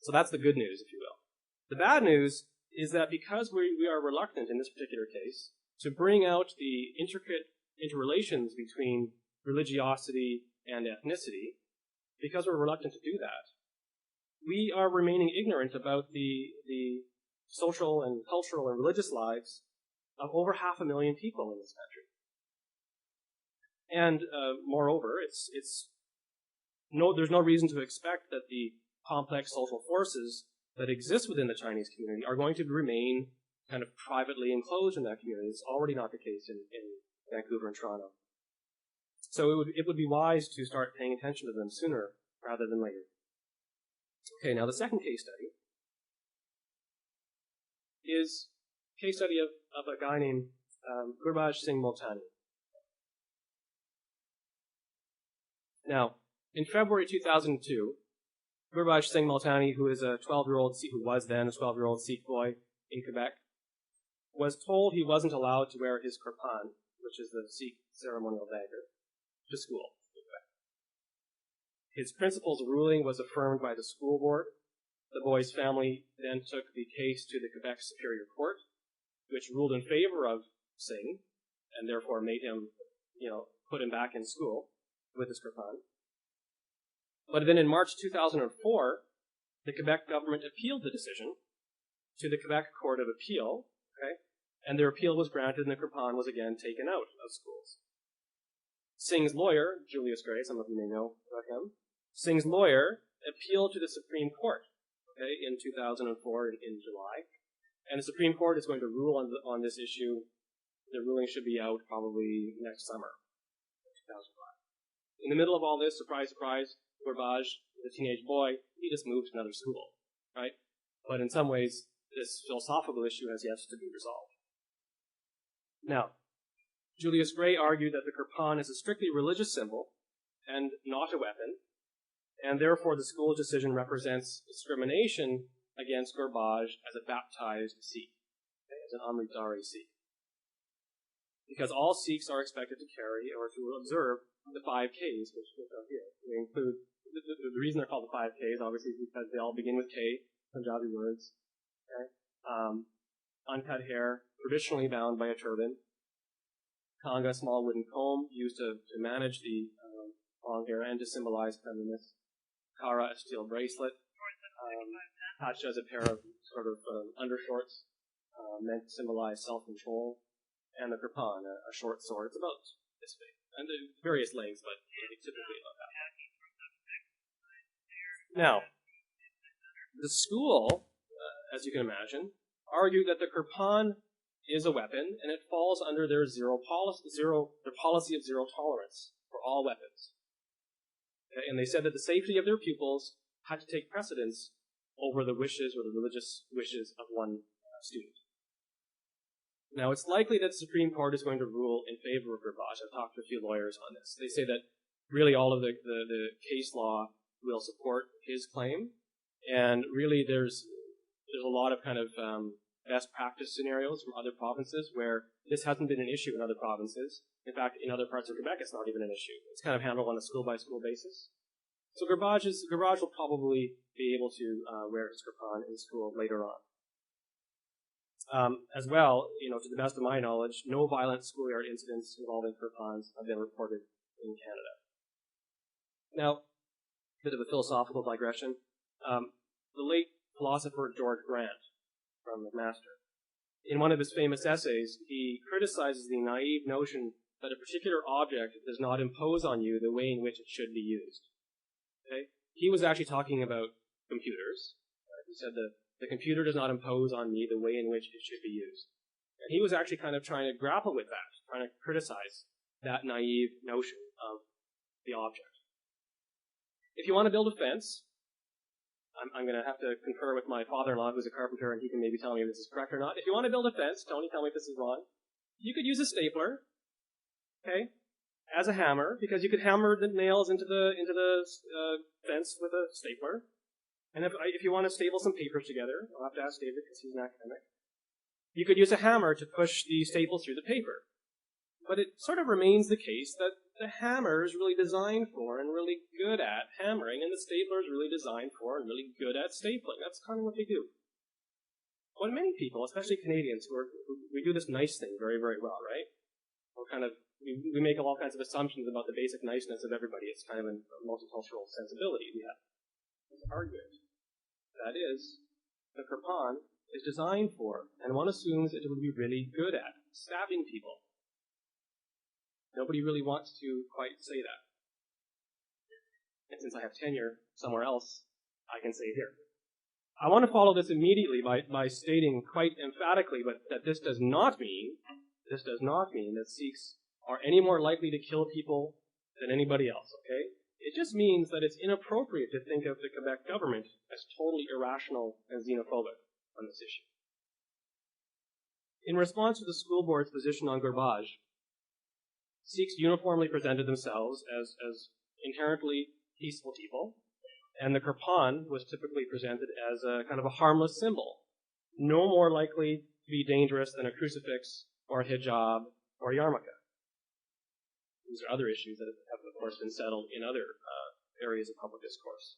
So that's the good news, if you will. The bad news is that because we are reluctant in this particular case to bring out the intricate interrelations between religiosity and ethnicity, because we're reluctant to do that, we are remaining ignorant about the social and cultural and religious lives of over 500,000 people in this country. And moreover, there's no reason to expect that the complex social forces that exist within the Chinese community are going to remain kind of privately enclosed in that community. It's already not the case in Vancouver and Toronto. So it would be wise to start paying attention to them sooner rather than later. Okay, now the second case study is a case study of a guy named Gurbaj Singh Multani. Now, in February 2002, Gurbaj Singh Multani, who was then a 12-year-old Sikh boy in Quebec, was told he wasn't allowed to wear his kirpan, which is the Sikh ceremonial dagger, to school. His principal's ruling was affirmed by the school board. The boy's family then took the case to the Quebec Superior Court, which ruled in favor of Singh, and therefore made him, put him back in school with his kirpan. But then in March 2004, the Quebec government appealed the decision to the Quebec Court of Appeal, and their appeal was granted and the kirpan was again taken out of schools. Singh's lawyer, Julius Gray, some of you may know about him, Singh's lawyer appealed to the Supreme Court in 2004 in July, and the Supreme Court is going to rule on this issue. The ruling should be out probably next summer, 2005. In the middle of all this, surprise, surprise, Gurbaj, the teenage boy, he just moved to another school, right? But in some ways, this philosophical issue has yet to be resolved. Now, Julius Gray argued that the kirpan is a strictly religious symbol and not a weapon, and therefore the school's decision represents discrimination against Gurbaj as a baptized Sikh, as an Amritdhari Sikh. Because all Sikhs are expected to carry or to observe the 5 Ks, which are here. They include, the reason they're called the 5 Ks, obviously, is because they all begin with K, Punjabi words. Uncut hair, traditionally bound by a turban. Kanga, small wooden comb used to manage the long hair and to symbolize cleanliness. Kara, a steel bracelet. Pacha is a pair of undershorts meant to symbolize self-control. And the kirpan, a short sword. It's about this big. And various lengths, but typically about that. Now, the school, as you can imagine, argued that the kirpan is a weapon, and it falls under their policy of zero tolerance for all weapons. And they said that the safety of their pupils had to take precedence over the wishes or the religious wishes of one student. Now, it's likely that the Supreme Court is going to rule in favor of Gurbaj. I've talked to a few lawyers on this. They say that really all of the case law will support his claim, and really there's a lot of kind of best practice scenarios from other provinces where this hasn't been an issue in other provinces. In fact, in other parts of Quebec, it's not even an issue. It's kind of handled on a school-by-school basis. So Gurbaj will probably be able to wear his kirpan in school later on. As well, to the best of my knowledge, no violent schoolyard incidents involving kirpans have been reported in Canada. Now, a bit of a philosophical digression. The late philosopher George Grant from McMaster, in one of his famous essays, he criticizes the naive notion that a particular object does not impose on you the way in which it should be used. He was actually talking about computers. He said that the computer does not impose on me the way in which it should be used. And he was actually kind of trying to grapple with that, trying to criticize that naive notion of the object. If you want to build a fence, I'm going to have to confer with my father-in-law, who's a carpenter, and he can maybe tell me if this is correct or not. If you want to build a fence, Tony, tell me if this is wrong. You could use a stapler, okay, as a hammer, because you could hammer the nails into the fence with a stapler. And if you want to staple some papers together, I'll have to ask David because he's an academic. You could use a hammer to push the staples through the paper. But it sort of remains the case that the hammer is really designed for and really good at hammering, and the stapler is really designed for and really good at stapling. That's kind of what they do. What many people, especially Canadians, we do this nice thing very, very well, right? We make all kinds of assumptions about the basic niceness of everybody. It's kind of a multicultural sensibility we have. Let's argue it. That is, the kirpan is designed for, and one assumes it will be really good at, stabbing people. Nobody really wants to quite say that. And since I have tenure somewhere else, I can say here. I want to follow this immediately by stating quite emphatically that this does not mean that Sikhs are any more likely to kill people than anybody else, okay? It just means that it's inappropriate to think of the Quebec government as totally irrational and xenophobic on this issue. In response to the school board's position on garbage, Sikhs uniformly presented themselves as inherently peaceful people, and the kirpan was typically presented as a kind of a harmless symbol, no more likely to be dangerous than a crucifix or a hijab or a yarmulke. These are other issues that have, of course, been settled in other areas of public discourse.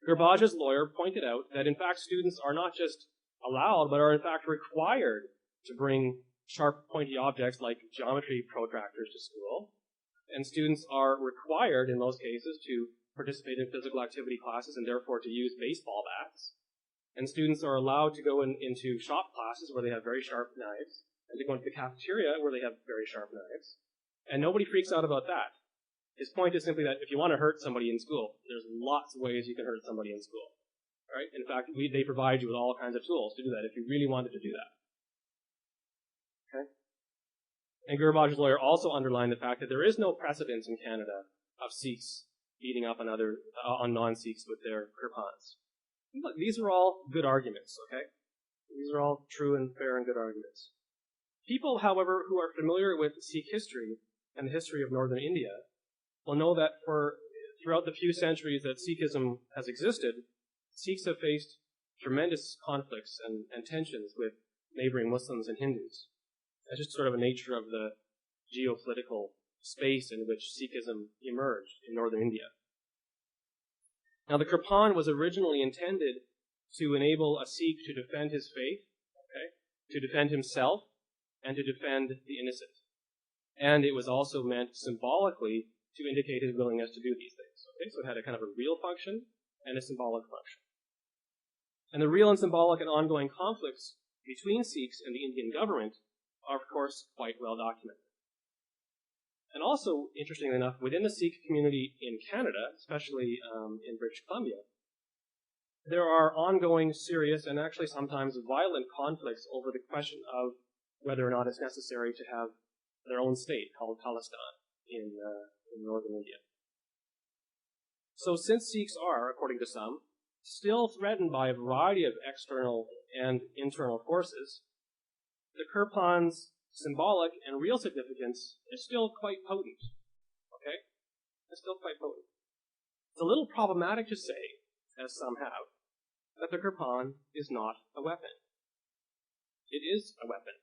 Garbage's lawyer pointed out that, in fact, students are not just allowed, but are, in fact, required to bring sharp, pointy objects like geometry protractors to school, and students are required, in most cases, to participate in physical activity classes and therefore to use baseball bats. And students are allowed to go into shop classes where they have very sharp knives, and to go into the cafeteria where they have very sharp knives. And nobody freaks out about that. His point is simply that if you want to hurt somebody in school, there's lots of ways you can hurt somebody in school. Right? In fact, they provide you with all kinds of tools to do that if you really wanted to do that. Okay? And Garbage's lawyer also underlined the fact that there is no precedence in Canada of Sikhs beating up on non-Sikhs with their kirpans. Look, these are all good arguments, okay? These are all true and fair and good arguments. People, however, who are familiar with Sikh history and the history of northern India will know that throughout the few centuries that Sikhism has existed, Sikhs have faced tremendous conflicts and tensions with neighboring Muslims and Hindus. That's just sort of a nature of the geopolitical space in which Sikhism emerged in northern India. Now, the kirpan was originally intended to enable a Sikh to defend his faith, okay, to defend himself, and to defend the innocent. And it was also meant symbolically to indicate his willingness to do these things. Okay, so it had a kind of a real function and a symbolic function. And the real and symbolic and ongoing conflicts between Sikhs and the Indian government are, of course, quite well documented. And also, interestingly enough, within the Sikh community in Canada, especially in British Columbia, there are ongoing, serious, and actually sometimes violent conflicts over the question of whether or not it's necessary to have their own state called Khalistan in northern India. So since Sikhs are, according to some, still threatened by a variety of external and internal forces, the kirpan's symbolic and real significance is still quite potent. Okay? It's still quite potent. It's a little problematic to say, as some have, that the kirpan is not a weapon. It is a weapon.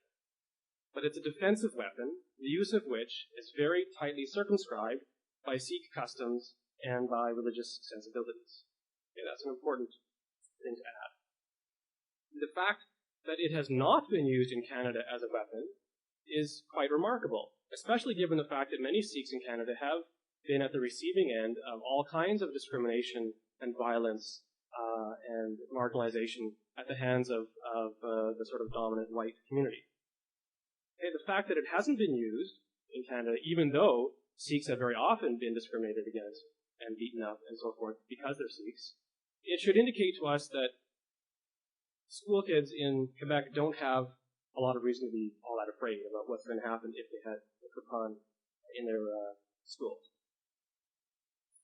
But it's a defensive weapon, the use of which is very tightly circumscribed by Sikh customs and by religious sensibilities. Okay, that's an important thing to add. The fact that it has not been used in Canada as a weapon is quite remarkable, especially given the fact that many Sikhs in Canada have been at the receiving end of all kinds of discrimination and violence and marginalization at the hands of the sort of dominant white community. Okay, the fact that it hasn't been used in Canada, even though Sikhs have very often been discriminated against and beaten up and so forth because they're Sikhs, it should indicate to us that school kids in Quebec don't have a lot of reason to be all that afraid about what's going to happen if they had the kirpan in their schools.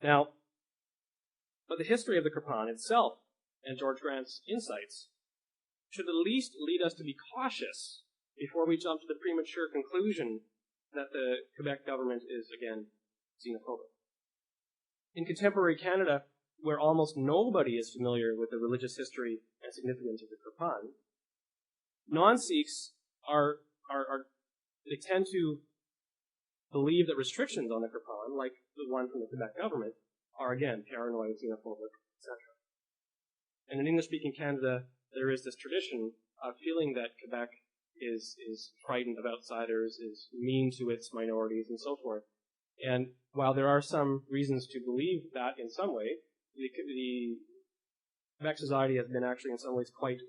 Now, But the history of the Kirpan itself and George Grant's insights should at least lead us to be cautious before we jump to the premature conclusion that the Quebec government is, again, xenophobic. In contemporary Canada, where almost nobody is familiar with the religious history and significance of the Kirpan, non-Sikhs they tend to believe that restrictions on the Kirpan, like the one from the Quebec government, are again paranoid, xenophobic, etc. And in English-speaking Canada, there is this tradition of feeling that Quebec is frightened of outsiders, is mean to its minorities, and so forth. And while there are some reasons to believe that in some way, the Quebec society has been actually in some ways quite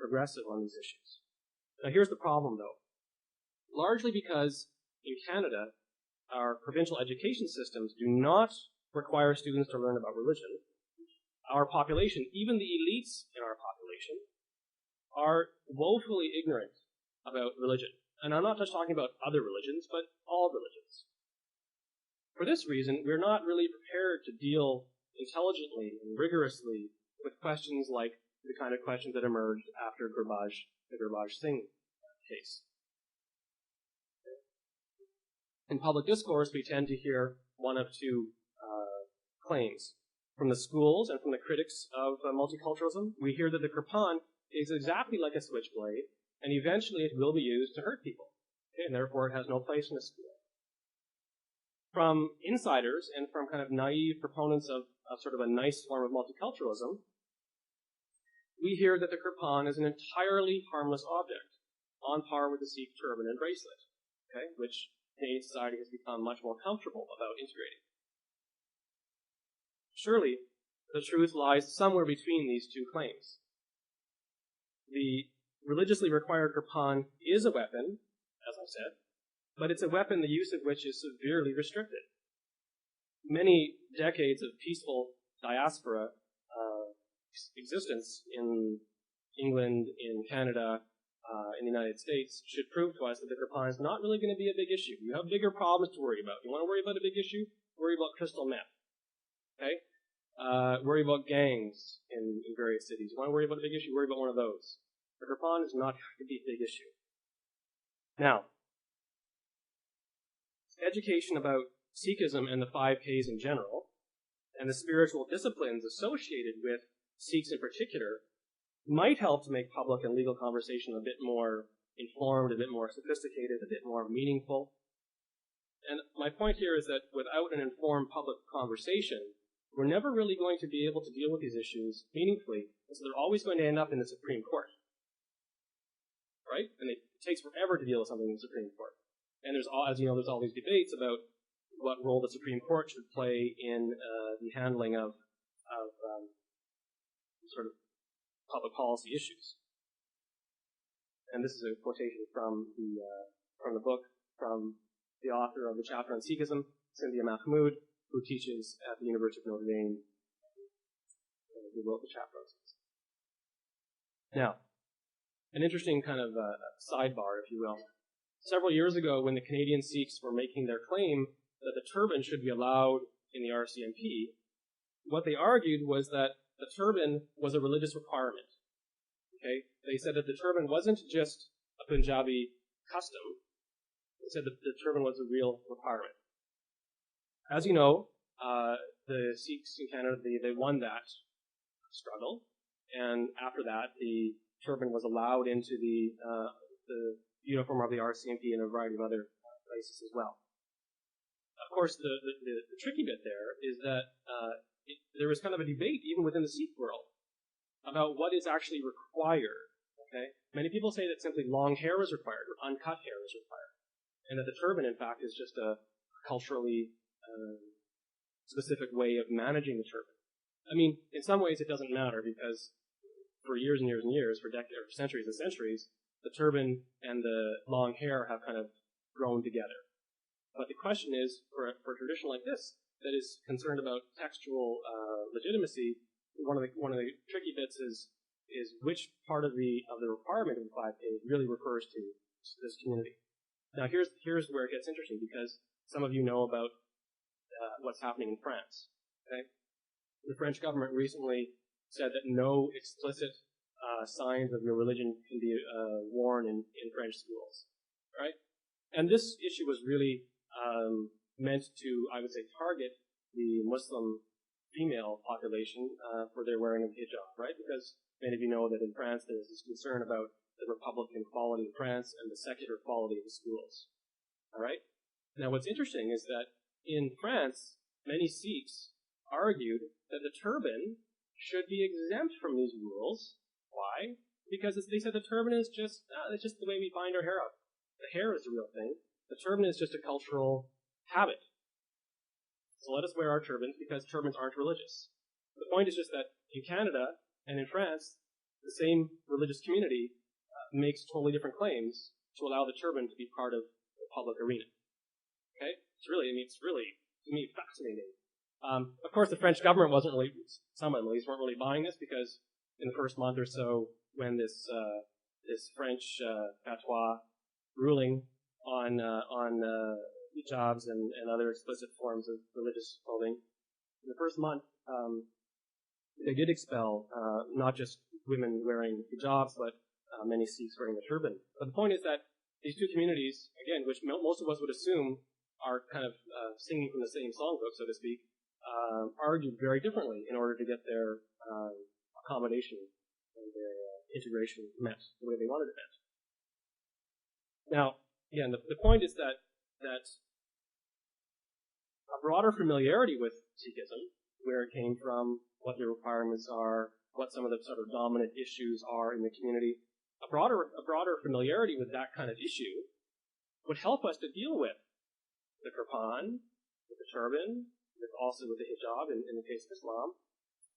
progressive on these issues. Now here's the problem, though. Largely because in Canada, our provincial education systems do not require students to learn about religion. Our population, even the elites in our population, are woefully ignorant about religion. And I'm not just talking about other religions, but all religions. For this reason, we're not really prepared to deal intelligently and rigorously with questions like the kind of questions that emerged after the Gurbaj Singh case. In public discourse, we tend to hear one of two claims. From the schools and from the critics of multiculturalism, we hear that the Kirpan is exactly like a switchblade, and eventually it will be used to hurt people, and therefore it has no place in a school. From insiders and from kind of naive proponents of sort of a nice form of multiculturalism, we hear that the Kirpan is an entirely harmless object, on par with the Sikh turban and bracelet, which Canadian society has become much more comfortable about integrating. Surely, the truth lies somewhere between these two claims. The religiously required Kirpan is a weapon, as I said, but it's a weapon the use of which is severely restricted. Many decades of peaceful diaspora existence in England, in Canada, in the United States should prove to us that the Kirpan is not really going to be a big issue. You have bigger problems to worry about. You want to worry about a big issue? Worry about crystal meth. Worry about gangs in various cities. You want to worry about a big issue? Worry about one of those. The Kirpan is not going to be a big issue. Now, education about Sikhism and the 5Ks in general, and the spiritual disciplines associated with Sikhs in particular, might help to make public and legal conversation a bit more informed, a bit more sophisticated, a bit more meaningful. And my point here is that without an informed public conversation, we're never really going to be able to deal with these issues meaningfully, and so they're always going to end up in the Supreme Court. Right? And it takes forever to deal with something in the Supreme Court. And there's all, as you know, there's all these debates about what role the Supreme Court should play in the handling of sort of public policy issues. And this is a quotation from the book from the author of the chapter on Sikhism, Cynthia Mahmood, who teaches at the University of Notre Dame, who wrote the chapter on Sikhism. Now, an interesting kind of sidebar, if you will. Several years ago, when the Canadian Sikhs were making their claim that the turban should be allowed in the RCMP, what they argued was that the turban was a religious requirement. They said that the turban wasn't just a Punjabi custom. They said that the turban was a real requirement. As you know, the Sikhs in Canada, they won that struggle, and after that, the turban was allowed into the uniform of the RCMP and a variety of other places as well. Of course, the tricky bit there is that there was kind of a debate even within the Sikh world about what is actually required. Many people say that simply long hair is required or uncut hair is required, and that the turban, in fact, is just a culturally specific way of managing the turban. I mean, in some ways it doesn't matter because for years and years and years, for decades, or centuries and centuries, the turban and the long hair have kind of grown together. But the question is, for a tradition like this that is concerned about textual legitimacy, one of the tricky bits is which part of the requirement of the 5K really refers to this community. Now here's where it gets interesting, because some of you know about what's happening in France. The French government recently said that no explicit signs of your religion can be worn in French schools, right? And this issue was really meant to, I would say, target the Muslim female population for their wearing of hijab, right? Because many of you know that in France there is this concern about the Republican quality of France and the secular quality of the schools, all right? Now what's interesting is that in France, many Sikhs argued that the turban should be exempt from these rules. Why? Because they said the turban is just, it's just the way we bind our hair up. The hair is the real thing. The turban is just a cultural habit. So let us wear our turbans because turbans aren't religious. The point is just that in Canada and in France, the same religious community makes totally different claims to allow the turban to be part of the public arena. Okay? It's really, to me, fascinating. Of course, the French government wasn't really, some at least, weren't really buying this because in the first month or so, when this French fatwa ruling on hijabs and other explicit forms of religious clothing, in the first month, they did expel not just women wearing hijabs, but many Sikhs wearing the turban. But the point is that these two communities, again, which most of us would assume are kind of singing from the same songbook, so to speak, argued very differently in order to get their accommodation and their integration met the way they wanted it met. Now, again, the point is that a broader familiarity with Sikhism, where it came from, what the requirements are, what some of the sort of dominant issues are in the community, a broader familiarity with that kind of issue would help us to deal with the kirpan, with the turban, also with the hijab in the case of Islam.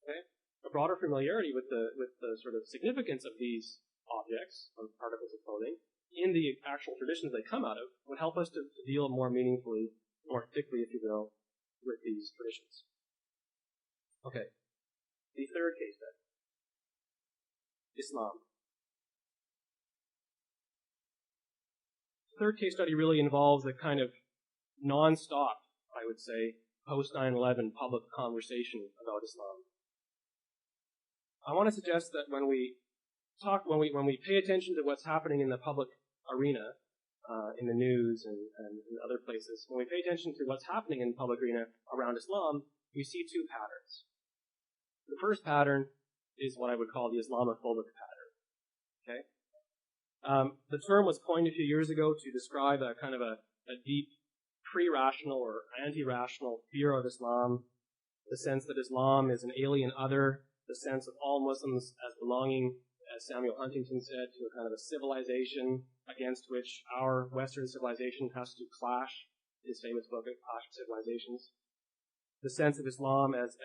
Okay? A broader familiarity with the sort of significance of these objects, or articles of clothing, in the actual traditions they come out of, would help us to deal more meaningfully, more thickly, if you will, with these traditions. Okay. The third case then. Islam. The third case study really involves a kind of non-stop, I would say, post 9/11 public conversation about Islam. I want to suggest that when we pay attention to what's happening in the public arena, in the news and in other places, when we pay attention to what's happening in the public arena around Islam, we see two patterns. The first pattern is what I would call the Islamophobic pattern. Okay? The term was coined a few years ago to describe a kind of a deep pre-rational or anti-rational fear of Islam, the sense that Islam is an alien other, the sense of all Muslims as belonging, as Samuel Huntington said, to a kind of a civilization against which our Western civilization has to clash, his famous book, Clash of Civilizations. The sense of Islam as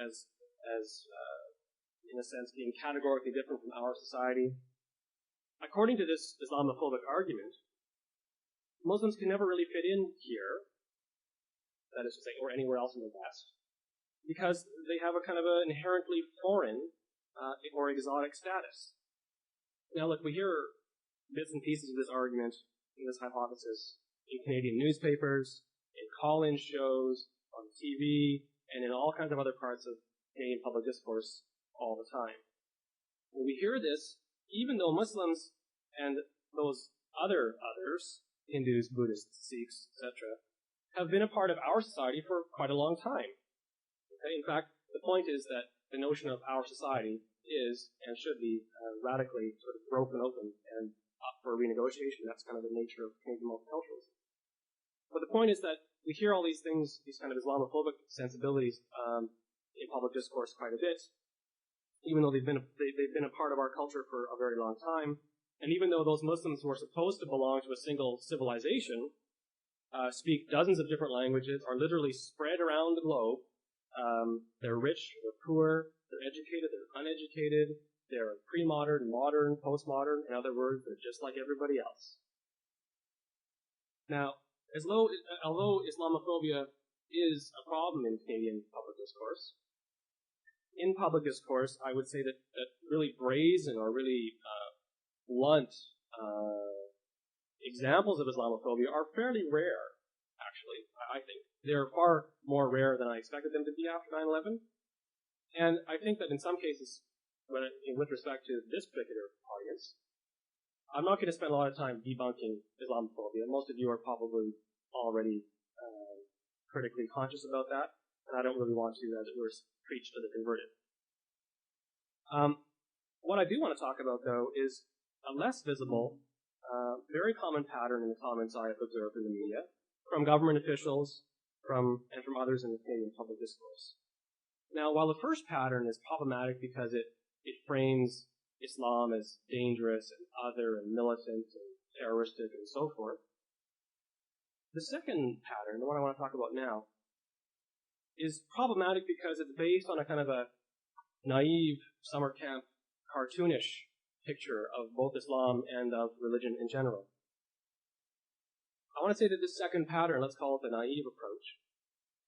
in a sense, being categorically different from our society. According to this Islamophobic argument, Muslims can never really fit in here, that is to say, or anywhere else in the West, because they have a kind of an inherently foreign or exotic status. Now, look, we hear bits and pieces of this argument, in this hypothesis, in Canadian newspapers, in call-in shows, on TV, and in all kinds of other parts of Canadian public discourse all the time. When we hear this, even though Muslims and those others, Hindus, Buddhists, Sikhs, etc., have been a part of our society for quite a long time. Okay? In fact, the point is that the notion of our society is and should be radically sort of broken open and up for renegotiation. That's kind of the nature of Canadian multiculturalism. But the point is that we hear all these things, these kind of Islamophobic sensibilities in public discourse quite a bit, even though they've been a part of our culture for a very long time, and even though those Muslims who are supposed to belong to a single civilization speak dozens of different languages, are literally spread around the globe. They're rich, they're poor, they're educated, they're uneducated, they're pre-modern, modern, post-modern. In other words, they're just like everybody else. Now, although Islamophobia is a problem in Canadian public discourse, in public discourse, I would say that really brazen or really blunt examples of Islamophobia are fairly rare, actually, I think. They're far more rare than I expected them to be after 9/11. And I think that in some cases, with respect to this particular audience, I'm not going to spend a lot of time debunking Islamophobia. Most of you are probably already critically conscious about that, and I don't really want to, as it were, preach to the converted. What I do want to talk about, though, is a less visible, very common pattern in the comments I have observed in the media, from government officials, and from others in the Canadian public discourse. Now, while the first pattern is problematic because it frames Islam as dangerous and other and militant and terroristic and so forth, the second pattern, the one I want to talk about now, is problematic because it's based on a kind of a naive summer camp cartoonish picture of both Islam and of religion in general. I want to say that this second pattern, let's call it the naive approach,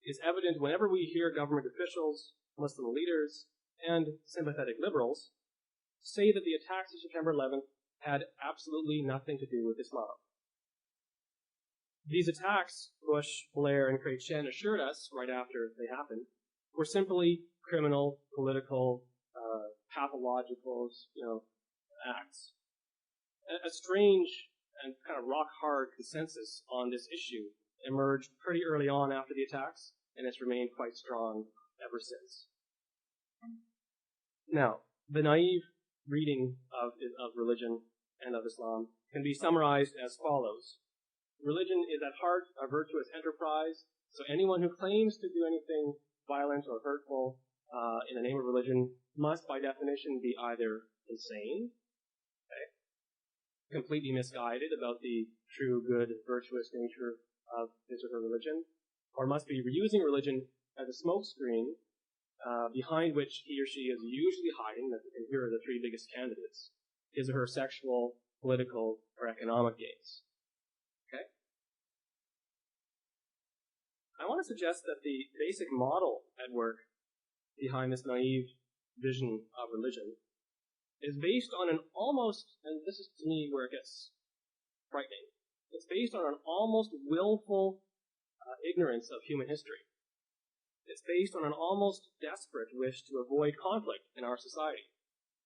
is evident whenever we hear government officials, Muslim leaders, and sympathetic liberals say that the attacks of September 11th had absolutely nothing to do with Islam. These attacks, Bush, Blair, and Craig Chen assured us right after they happened, were simply criminal, political, pathological, acts. A strange and kind of rock-hard consensus on this issue emerged pretty early on after the attacks, and it's remained quite strong ever since. Now, the naive reading of religion and of Islam can be summarized as follows. Religion is at heart a virtuous enterprise, so anyone who claims to do anything violent or hurtful in the name of religion must, by definition, be either insane, completely misguided about the true, good, virtuous nature of his or her religion, or must be using religion as a smokescreen behind which he or she is usually hiding, and here are the three biggest candidates, his or her sexual, political, or economic gains. Okay? I want to suggest that the basic model at work behind this naive vision of religion is based on an almost, and this is to me where it gets frightening, it's based on an almost willful ignorance of human history. It's based on an almost desperate wish to avoid conflict in our society.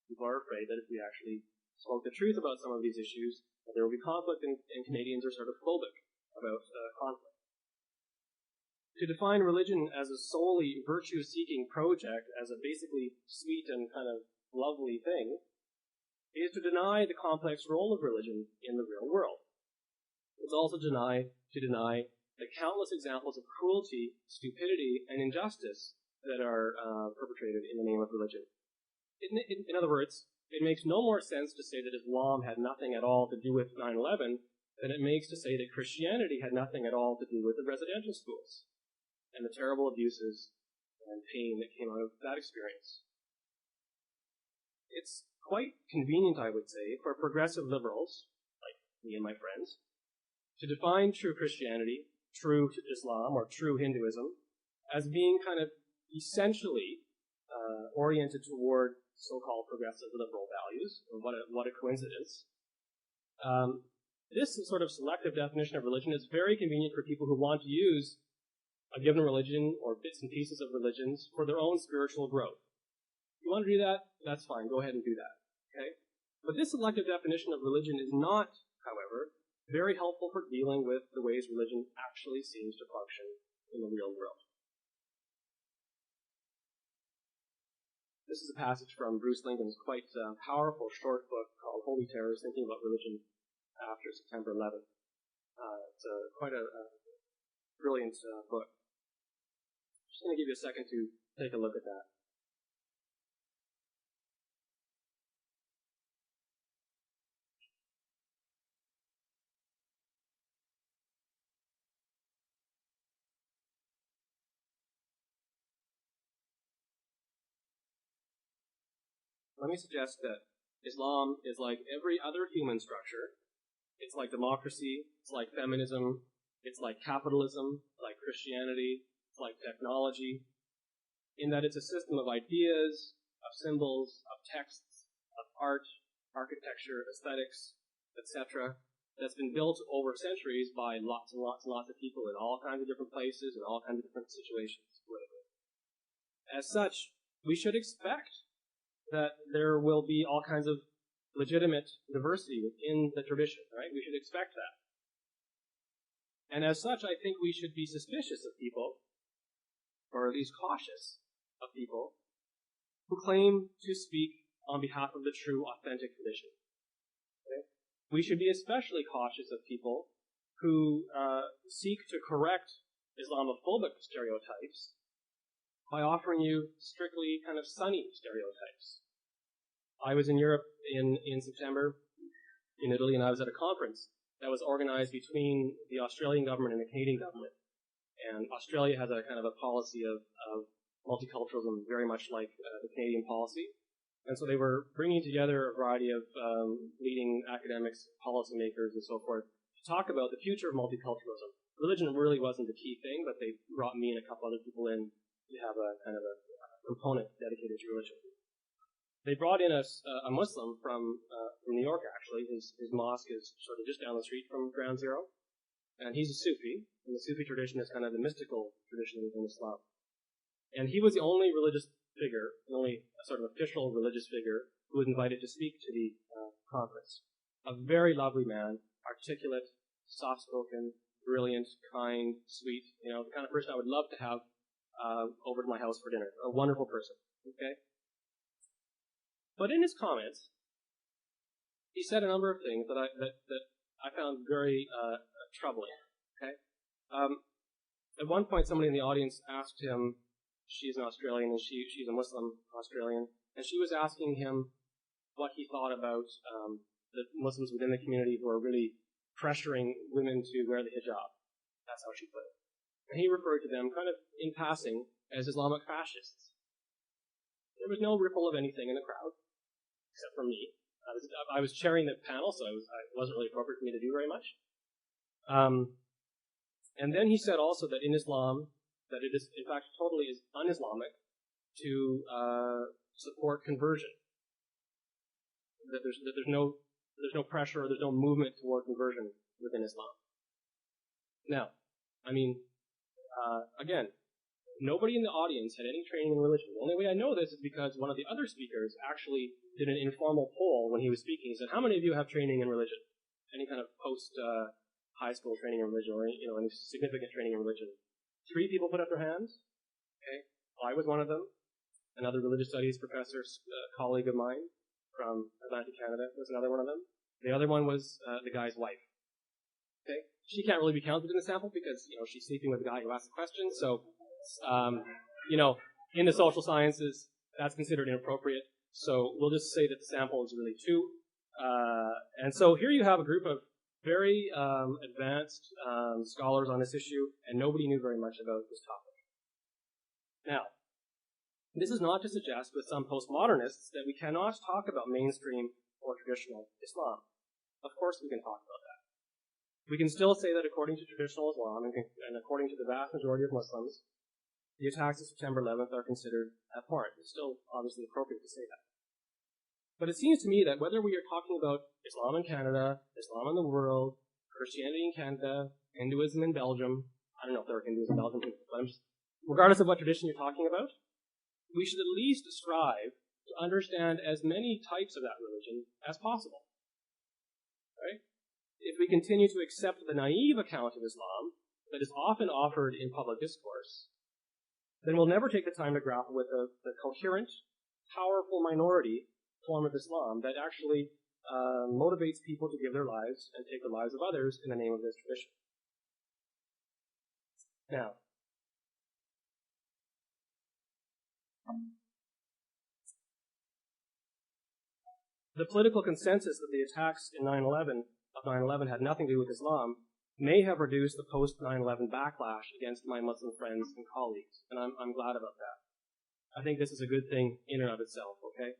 People are afraid that if we actually spoke the truth about some of these issues, that there will be conflict, and Canadians are sort of phobic about conflict. To define religion as a solely virtue-seeking project, as a basically sweet and kind of lovely thing, is to deny the complex role of religion in the real world. It's also to deny the countless examples of cruelty, stupidity, and injustice that are perpetrated in the name of religion. In other words, it makes no more sense to say that Islam had nothing at all to do with 9/11 than it makes to say that Christianity had nothing at all to do with the residential schools and the terrible abuses and pain that came out of that experience. It's quite convenient, I would say, for progressive liberals, like me and my friends, to define true Christianity, true Islam, or true Hinduism as being kind of essentially oriented toward so-called progressive liberal values. And what a coincidence. This sort of selective definition of religion is very convenient for people who want to use a given religion or bits and pieces of religions for their own spiritual growth. If you want to do that, that's fine. Go ahead and do that. Okay? But this selective definition of religion is not, however, very helpful for dealing with the ways religion actually seems to function in the real world. This is a passage from Bruce Lincoln's quite powerful short book called Holy Terrors, Thinking About Religion After September 11th. It's quite a brilliant book. Just going to give you a second to take a look at that. Let me suggest that Islam is like every other human structure. It's like democracy, it's like feminism, it's like capitalism, like Christianity, it's like technology, in that it's a system of ideas, of symbols, of texts, of art, architecture, aesthetics, etc., that's been built over centuries by lots and lots and lots of people in all kinds of different places and all kinds of different situations politically. As such, we should expect that there will be all kinds of legitimate diversity within the tradition, right? We should expect that. And as such, I think we should be suspicious of people, or at least cautious of people, who claim to speak on behalf of the true, authentic tradition. Okay? We should be especially cautious of people who seek to correct Islamophobic stereotypes by offering you strictly kind of sunny stereotypes. I was in Europe in September, in Italy, and I was at a conference that was organized between the Australian government and the Canadian government. And Australia has a kind of a policy of multiculturalism, very much like the Canadian policy. And so they were bringing together a variety of leading academics, policymakers, and so forth to talk about the future of multiculturalism. Religion really wasn't the key thing, but they brought me and a couple other people in to have a kind of a component dedicated to religion. They brought in a Muslim from New York, actually. His mosque is sort of just down the street from Ground Zero. And he's a Sufi, and the Sufi tradition is kind of the mystical tradition within Islam. And he was the only religious figure, the only sort of official religious figure who was invited to speak to the conference. A very lovely man, articulate, soft-spoken, brilliant, kind, sweet, the kind of person I would love to have over to my house for dinner. A wonderful person, okay? But in his comments, he said a number of things that I found very troubling, okay? At one point, somebody in the audience asked him, she's an Australian and she's a Muslim Australian, and she was asking him what he thought about the Muslims within the community who are really pressuring women to wear the hijab. That's how she put it. And he referred to them kind of in passing as Islamic fascists. There was no ripple of anything in the crowd, except for me. I was chairing the panel, so it wasn't really appropriate for me to do very much. And then he said also that in Islam, that it is, in fact, totally is un-Islamic to support conversion. That there's no pressure or there's no movement toward conversion within Islam. Now, I mean, again, nobody in the audience had any training in religion. The only way I know this is because one of the other speakers actually did an informal poll when he was speaking. He said, "How many of you have training in religion? Any kind of post-high school training in religion, or any significant training in religion?" 3 people put up their hands. Okay, I was one of them. Another religious studies professor, colleague of mine from Atlantic Canada, was another one of them. The other one was the guy's wife. Okay, she can't really be counted in the sample because she's sleeping with the guy who asked the question. So, in the social sciences, that's considered inappropriate. So we'll just say that the sample is really 2. And so here you have a group of very advanced scholars on this issue, and nobody knew very much about this topic. Now, this is not to suggest with some postmodernists that we cannot talk about mainstream or traditional Islam. Of course we can talk about that. We can still say that according to traditional Islam and according to the vast majority of Muslims, the attacks of September 11th are considered abhorrent. It's still obviously appropriate to say that. But it seems to me that whether we are talking about Islam in Canada, Islam in the world, Christianity in Canada, Hinduism in Belgium, I don't know if there are Hindus in Belgium, but regardless of what tradition you're talking about, we should at least strive to understand as many types of that religion as possible. Right? If we continue to accept the naive account of Islam that is often offered in public discourse, then we'll never take the time to grapple with the coherent, powerful minority form of Islam that actually motivates people to give their lives and take the lives of others in the name of this tradition. Now, the political consensus that the attacks of 9/11 had nothing to do with Islam may have reduced the post-9/11 backlash against my Muslim friends and colleagues, and I'm glad about that. I think this is a good thing in and of itself, okay?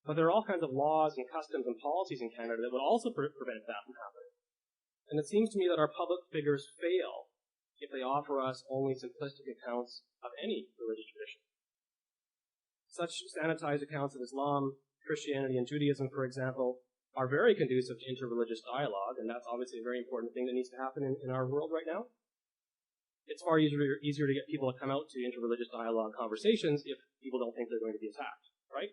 But there are all kinds of laws and customs and policies in Canada that would also prevent that from happening. And it seems to me that our public figures fail if they offer us only simplistic accounts of any religious tradition. Such sanitized accounts of Islam, Christianity, and Judaism, for example, are very conducive to interreligious dialogue, and that's obviously a very important thing that needs to happen in our world right now. It's far easier to get people to come out to interreligious dialogue conversations if people don't think they're going to be attacked, right?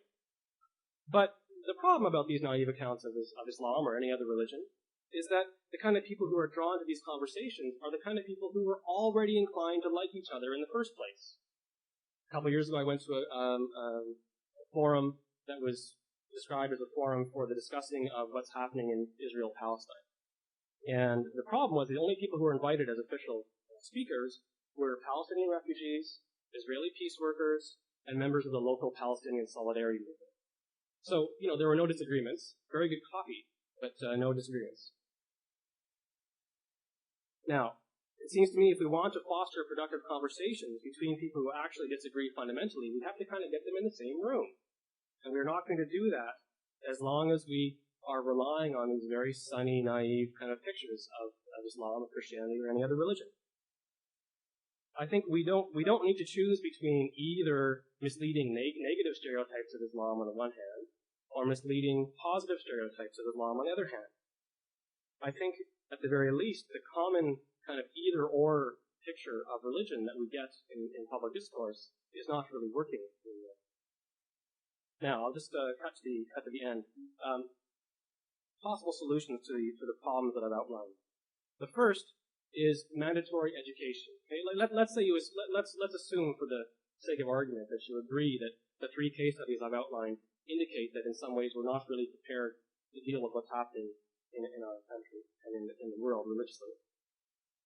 But the problem about these naive accounts of Islam or any other religion is that the kind of people who are drawn to these conversations are the kind of people who were already inclined to like each other in the first place. A couple of years ago, I went to a forum that was described as a forum for the discussing of what's happening in Israel-Palestine. And the problem was the only people who were invited as official speakers were Palestinian refugees, Israeli peace workers, and members of the local Palestinian solidarity movement. So, there were no disagreements. Very good coffee, but no disagreements. Now, it seems to me if we want to foster productive conversations between people who actually disagree fundamentally, we have to kind of get them in the same room. And we're not going to do that as long as we are relying on these very sunny, naive kind of pictures of Islam or Christianity or any other religion. I think we don't need to choose between either misleading negative stereotypes of Islam on the one hand or misleading positive stereotypes of Islam on the other hand. I think, at the very least, the common kind of either-or picture of religion that we get in public discourse is not really working. Now, I'll just cut to the end. Possible solutions to the problems that I've outlined. The first is mandatory education. Okay, let's assume, for the sake of argument, that you agree that the three case studies I've outlined indicate that in some ways we're not really prepared to deal with what's happening in our country and in the world religiously.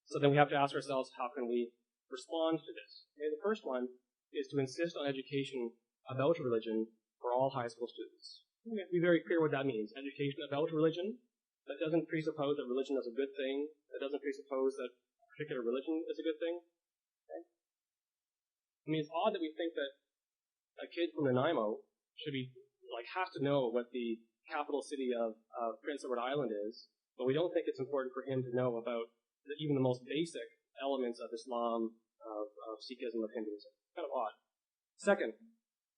So then we have to ask ourselves, how can we respond to this? Okay, the first one is to insist on education about religion for all high school students. We have to be very clear what that means. Education about religion. That doesn't presuppose that religion is a good thing. That doesn't presuppose that a particular religion is a good thing. Okay? I mean, it's odd that we think that a kid from Nanaimo should be, has to know what the capital city of Prince Edward Island is, but we don't think it's important for him to know about even the most basic elements of Islam, of Sikhism, of Hinduism. Kind of odd. Second,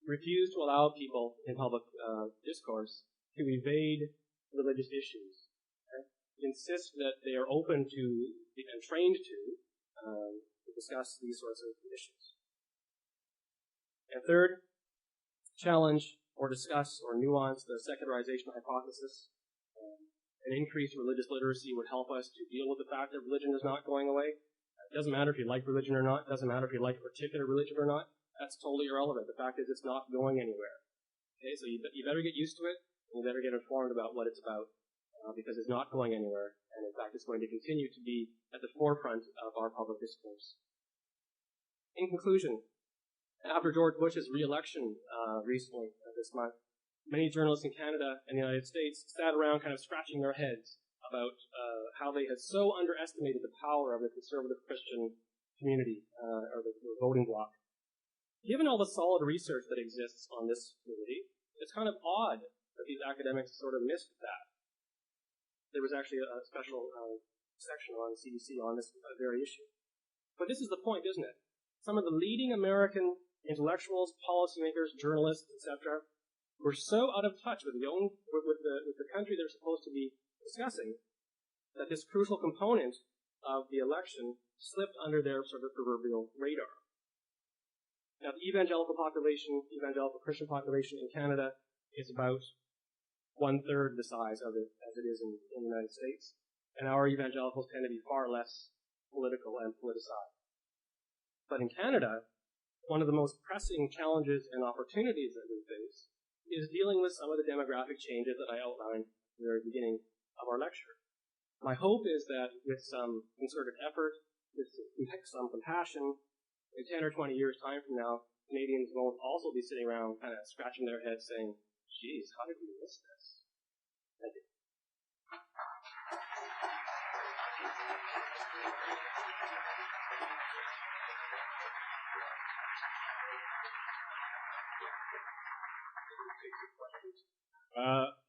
refuse to allow people in public discourse to evade religious issues. Okay? Insist that they are open to and trained to discuss these sorts of issues. And third, challenge or discuss or nuance the secularization hypothesis. An increased religious literacy would help us to deal with the fact that religion is not going away. It doesn't matter if you like religion or not. It doesn't matter if you like a particular religion or not. That's totally irrelevant. The fact is it's not going anywhere. Okay, so you better get used to it, and you better get informed about what it's about, because it's not going anywhere, and in fact it's going to continue to be at the forefront of our public discourse. In conclusion, after George Bush's re-election recently this month, many journalists in Canada and the United States sat around kind of scratching their heads about how they had so underestimated the power of the conservative Christian community, or the voting bloc. Given all the solid research that exists on this community, it's kind of odd that these academics sort of missed that. There was actually a special section on CBC on this very issue. But this is the point, isn't it? Some of the leading American intellectuals, policymakers, journalists, etc., were so out of touch with the country they're supposed to be discussing that this crucial component of the election slipped under their sort of proverbial radar. Now, the evangelical Christian population in Canada is about 1/3 the size of it as it is in the United States, and our evangelicals tend to be far less political and politicized. But in Canada, one of the most pressing challenges and opportunities that we face is dealing with some of the demographic changes that I outlined at the very beginning of our lecture. My hope is that with some concerted effort, with some compassion, in 10 or 20 years' time from now, Canadians won't also be sitting around kind of scratching their heads saying, geez, how did we miss this? Thank you.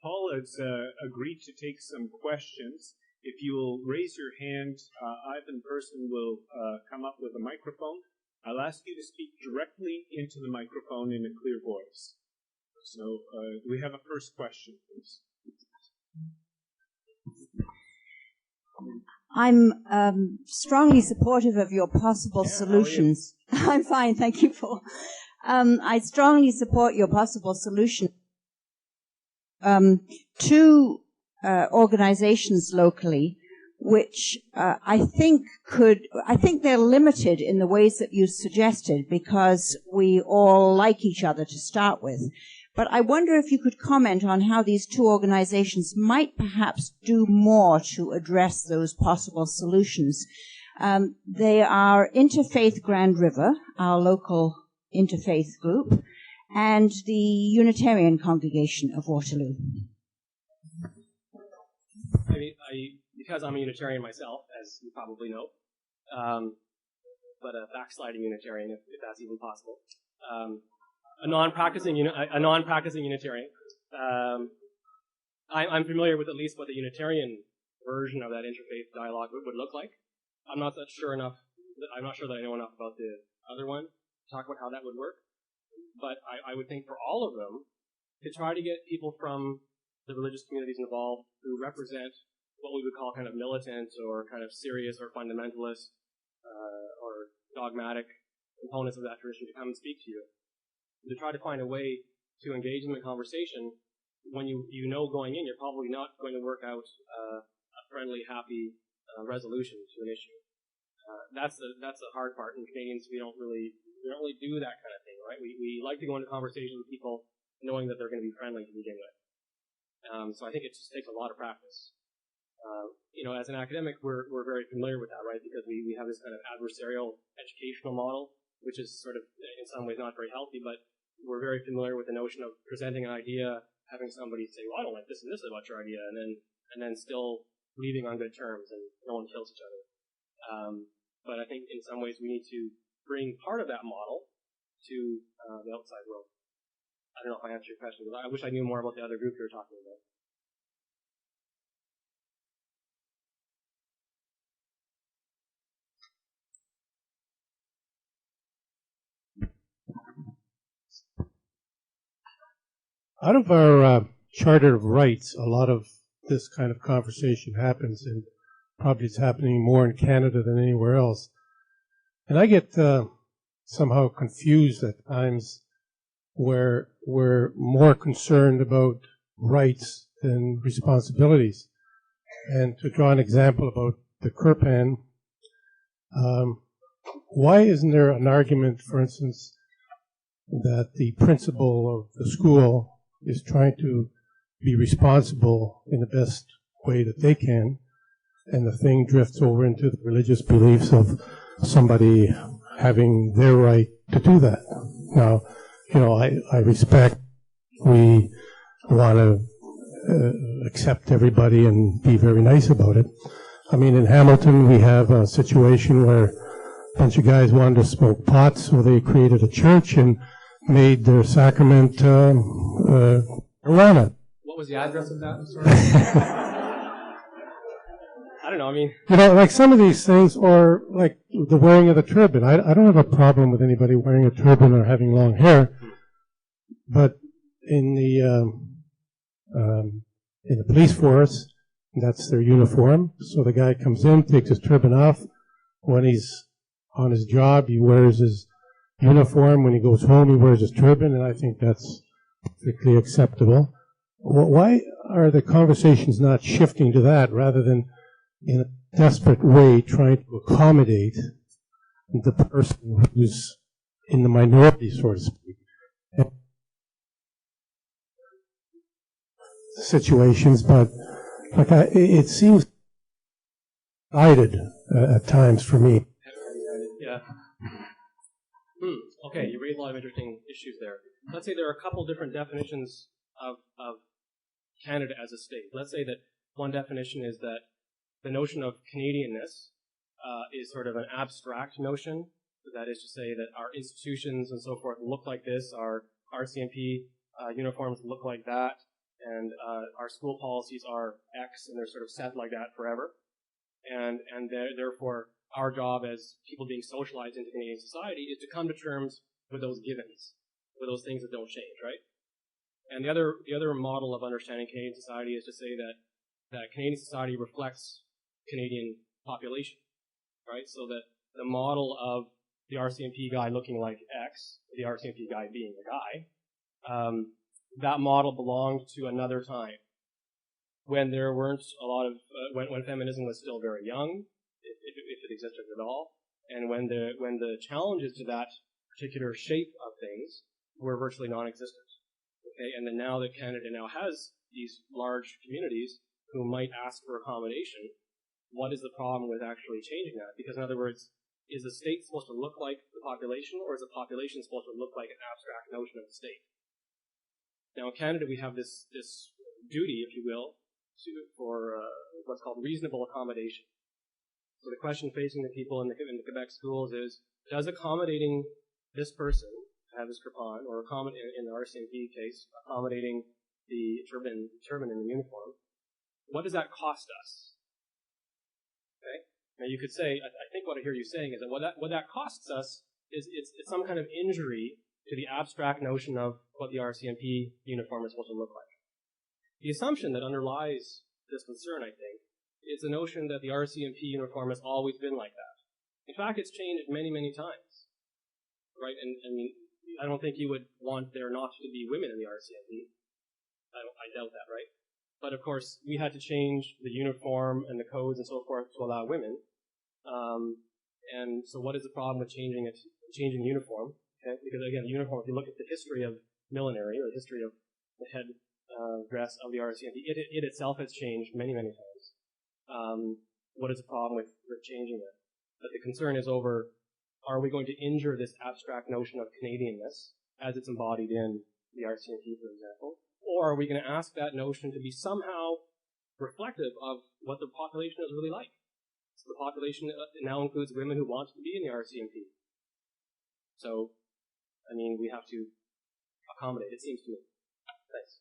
Paul has agreed to take some questions. If you will raise your hand, Ivan Person will come up with a microphone. I'll ask you to speak directly into the microphone in a clear voice. So, do we have a first question, please? I'm strongly supportive of your possible solutions. I'm fine, thank you, Paul. I strongly support your possible solution. Two organizations locally, which I think they're limited in the ways that you suggested because we all like each other to start with. But I wonder if you could comment on how these two organizations might perhaps do more to address those possible solutions. They are Interfaith Grand River, our local interfaith group, and the Unitarian Congregation of Waterloo. Because I'm a Unitarian myself, as you probably know, but a backsliding Unitarian, if that's even possible, a non-practicing Unitarian. I'm familiar with at least what the Unitarian version of that interfaith dialogue would look like. I'm not sure that I know enough about the other one to talk about how that would work. But I would think for all of them, to try to get people from the religious communities involved who represent what we would call kind of militant or kind of serious or fundamentalist or dogmatic components of that tradition to come and speak to you. To try to find a way to engage them in conversation when you know going in you're probably not going to work out a friendly, happy resolution to an issue. That's the hard part. In Canadians, we don't really do that kind of thing, right? We like to go into conversation with people knowing that they're going to be friendly to begin with. So I think it just takes a lot of practice. As an academic, we're very familiar with that, right? Because we have this kind of adversarial educational model, which is sort of in some ways not very healthy, but we're very familiar with the notion of presenting an idea, having somebody say, well, I don't like this and this about your idea, and then still leaving on good terms and no one kills each other. But I think in some ways we need to bring part of that model to the outside world. I don't know if I answered your question, but I wish I knew more about the other group you were talking about. Out of our Charter of Rights, a lot of this kind of conversation happens, and probably it's happening more in Canada than anywhere else. And I get somehow confused at times where we're more concerned about rights than responsibilities. And to draw an example about the Kirpan, why isn't there an argument, for instance, that the principal of the school is trying to be responsible in the best way that they can, and the thing drifts over into the religious beliefs of somebody having their right to do that. Now, I respect, we want to accept everybody and be very nice about it. I mean, in Hamilton, we have a situation where a bunch of guys wanted to smoke pot, so they created a church and made their sacrament around it. What was the address of that? I don't know, I mean... like some of these things, or like the wearing of the turban. I don't have a problem with anybody wearing a turban or having long hair, but in the police force, that's their uniform. So the guy comes in, takes his turban off. When he's on his job, he wears his uniform. When he goes home, he wears his turban, and I think that's perfectly acceptable. Why are the conversations not shifting to that rather than in a desperate way trying to accommodate the person who's in the minority, so to speak? Situations, but it seems divided at times for me. Yeah. Okay, you raise a lot of interesting issues there. Let's say there are a couple different definitions of Canada as a state. Let's say that one definition is that the notion of Canadianness is sort of an abstract notion. That is to say that our institutions and so forth look like this, our RCMP uniforms look like that, and our school policies are X, and they're sort of set like that forever. And therefore, our job as people being socialized into Canadian society is to come to terms with those givens, with those things that don't change, right? And the other model of understanding Canadian society is to say that Canadian society reflects Canadian population, right? So that the model of the RCMP guy looking like X, the RCMP guy being a guy, that model belonged to another time when there weren't a lot of, when feminism was still very young, if it existed at all, and when the challenges to that particular shape of things were virtually non-existent. Okay, and then now that Canada now has these large communities who might ask for accommodation, what is the problem with actually changing that? Because in other words, is the state supposed to look like the population, or is the population supposed to look like an abstract notion of the state? Now in Canada we have this duty, if you will, for what's called reasonable accommodation. So the question facing the people in the Quebec schools is, does accommodating this person to have this crepon, or in the RCMP case, accommodating the turban in the uniform, what does that cost us? Okay? Now you could say, I think what I hear you saying is that what that costs us is it's some kind of injury to the abstract notion of what the RCMP uniform is supposed to look like. The assumption that underlies this concern, I think, is the notion that the RCMP uniform has always been like that. In fact, it's changed many, many times, right? And I don't think you would want there not to be women in the RCMP. I doubt that, right? But of course, we had to change the uniform and the codes and so forth to allow women. And so what is the problem with changing the uniform? Okay? Because again, the uniform, if you look at the history of millinery, or the history of the head dress of the RCMP, it itself has changed many, many times. What is the problem with changing it? But the concern is over, are we going to injure this abstract notion of Canadianness as it's embodied in the RCMP, for example? Or are we going to ask that notion to be somehow reflective of what the population is really like? So the population now includes women who want to be in the RCMP. So, I mean, we have to accommodate, it seems to me. Thanks.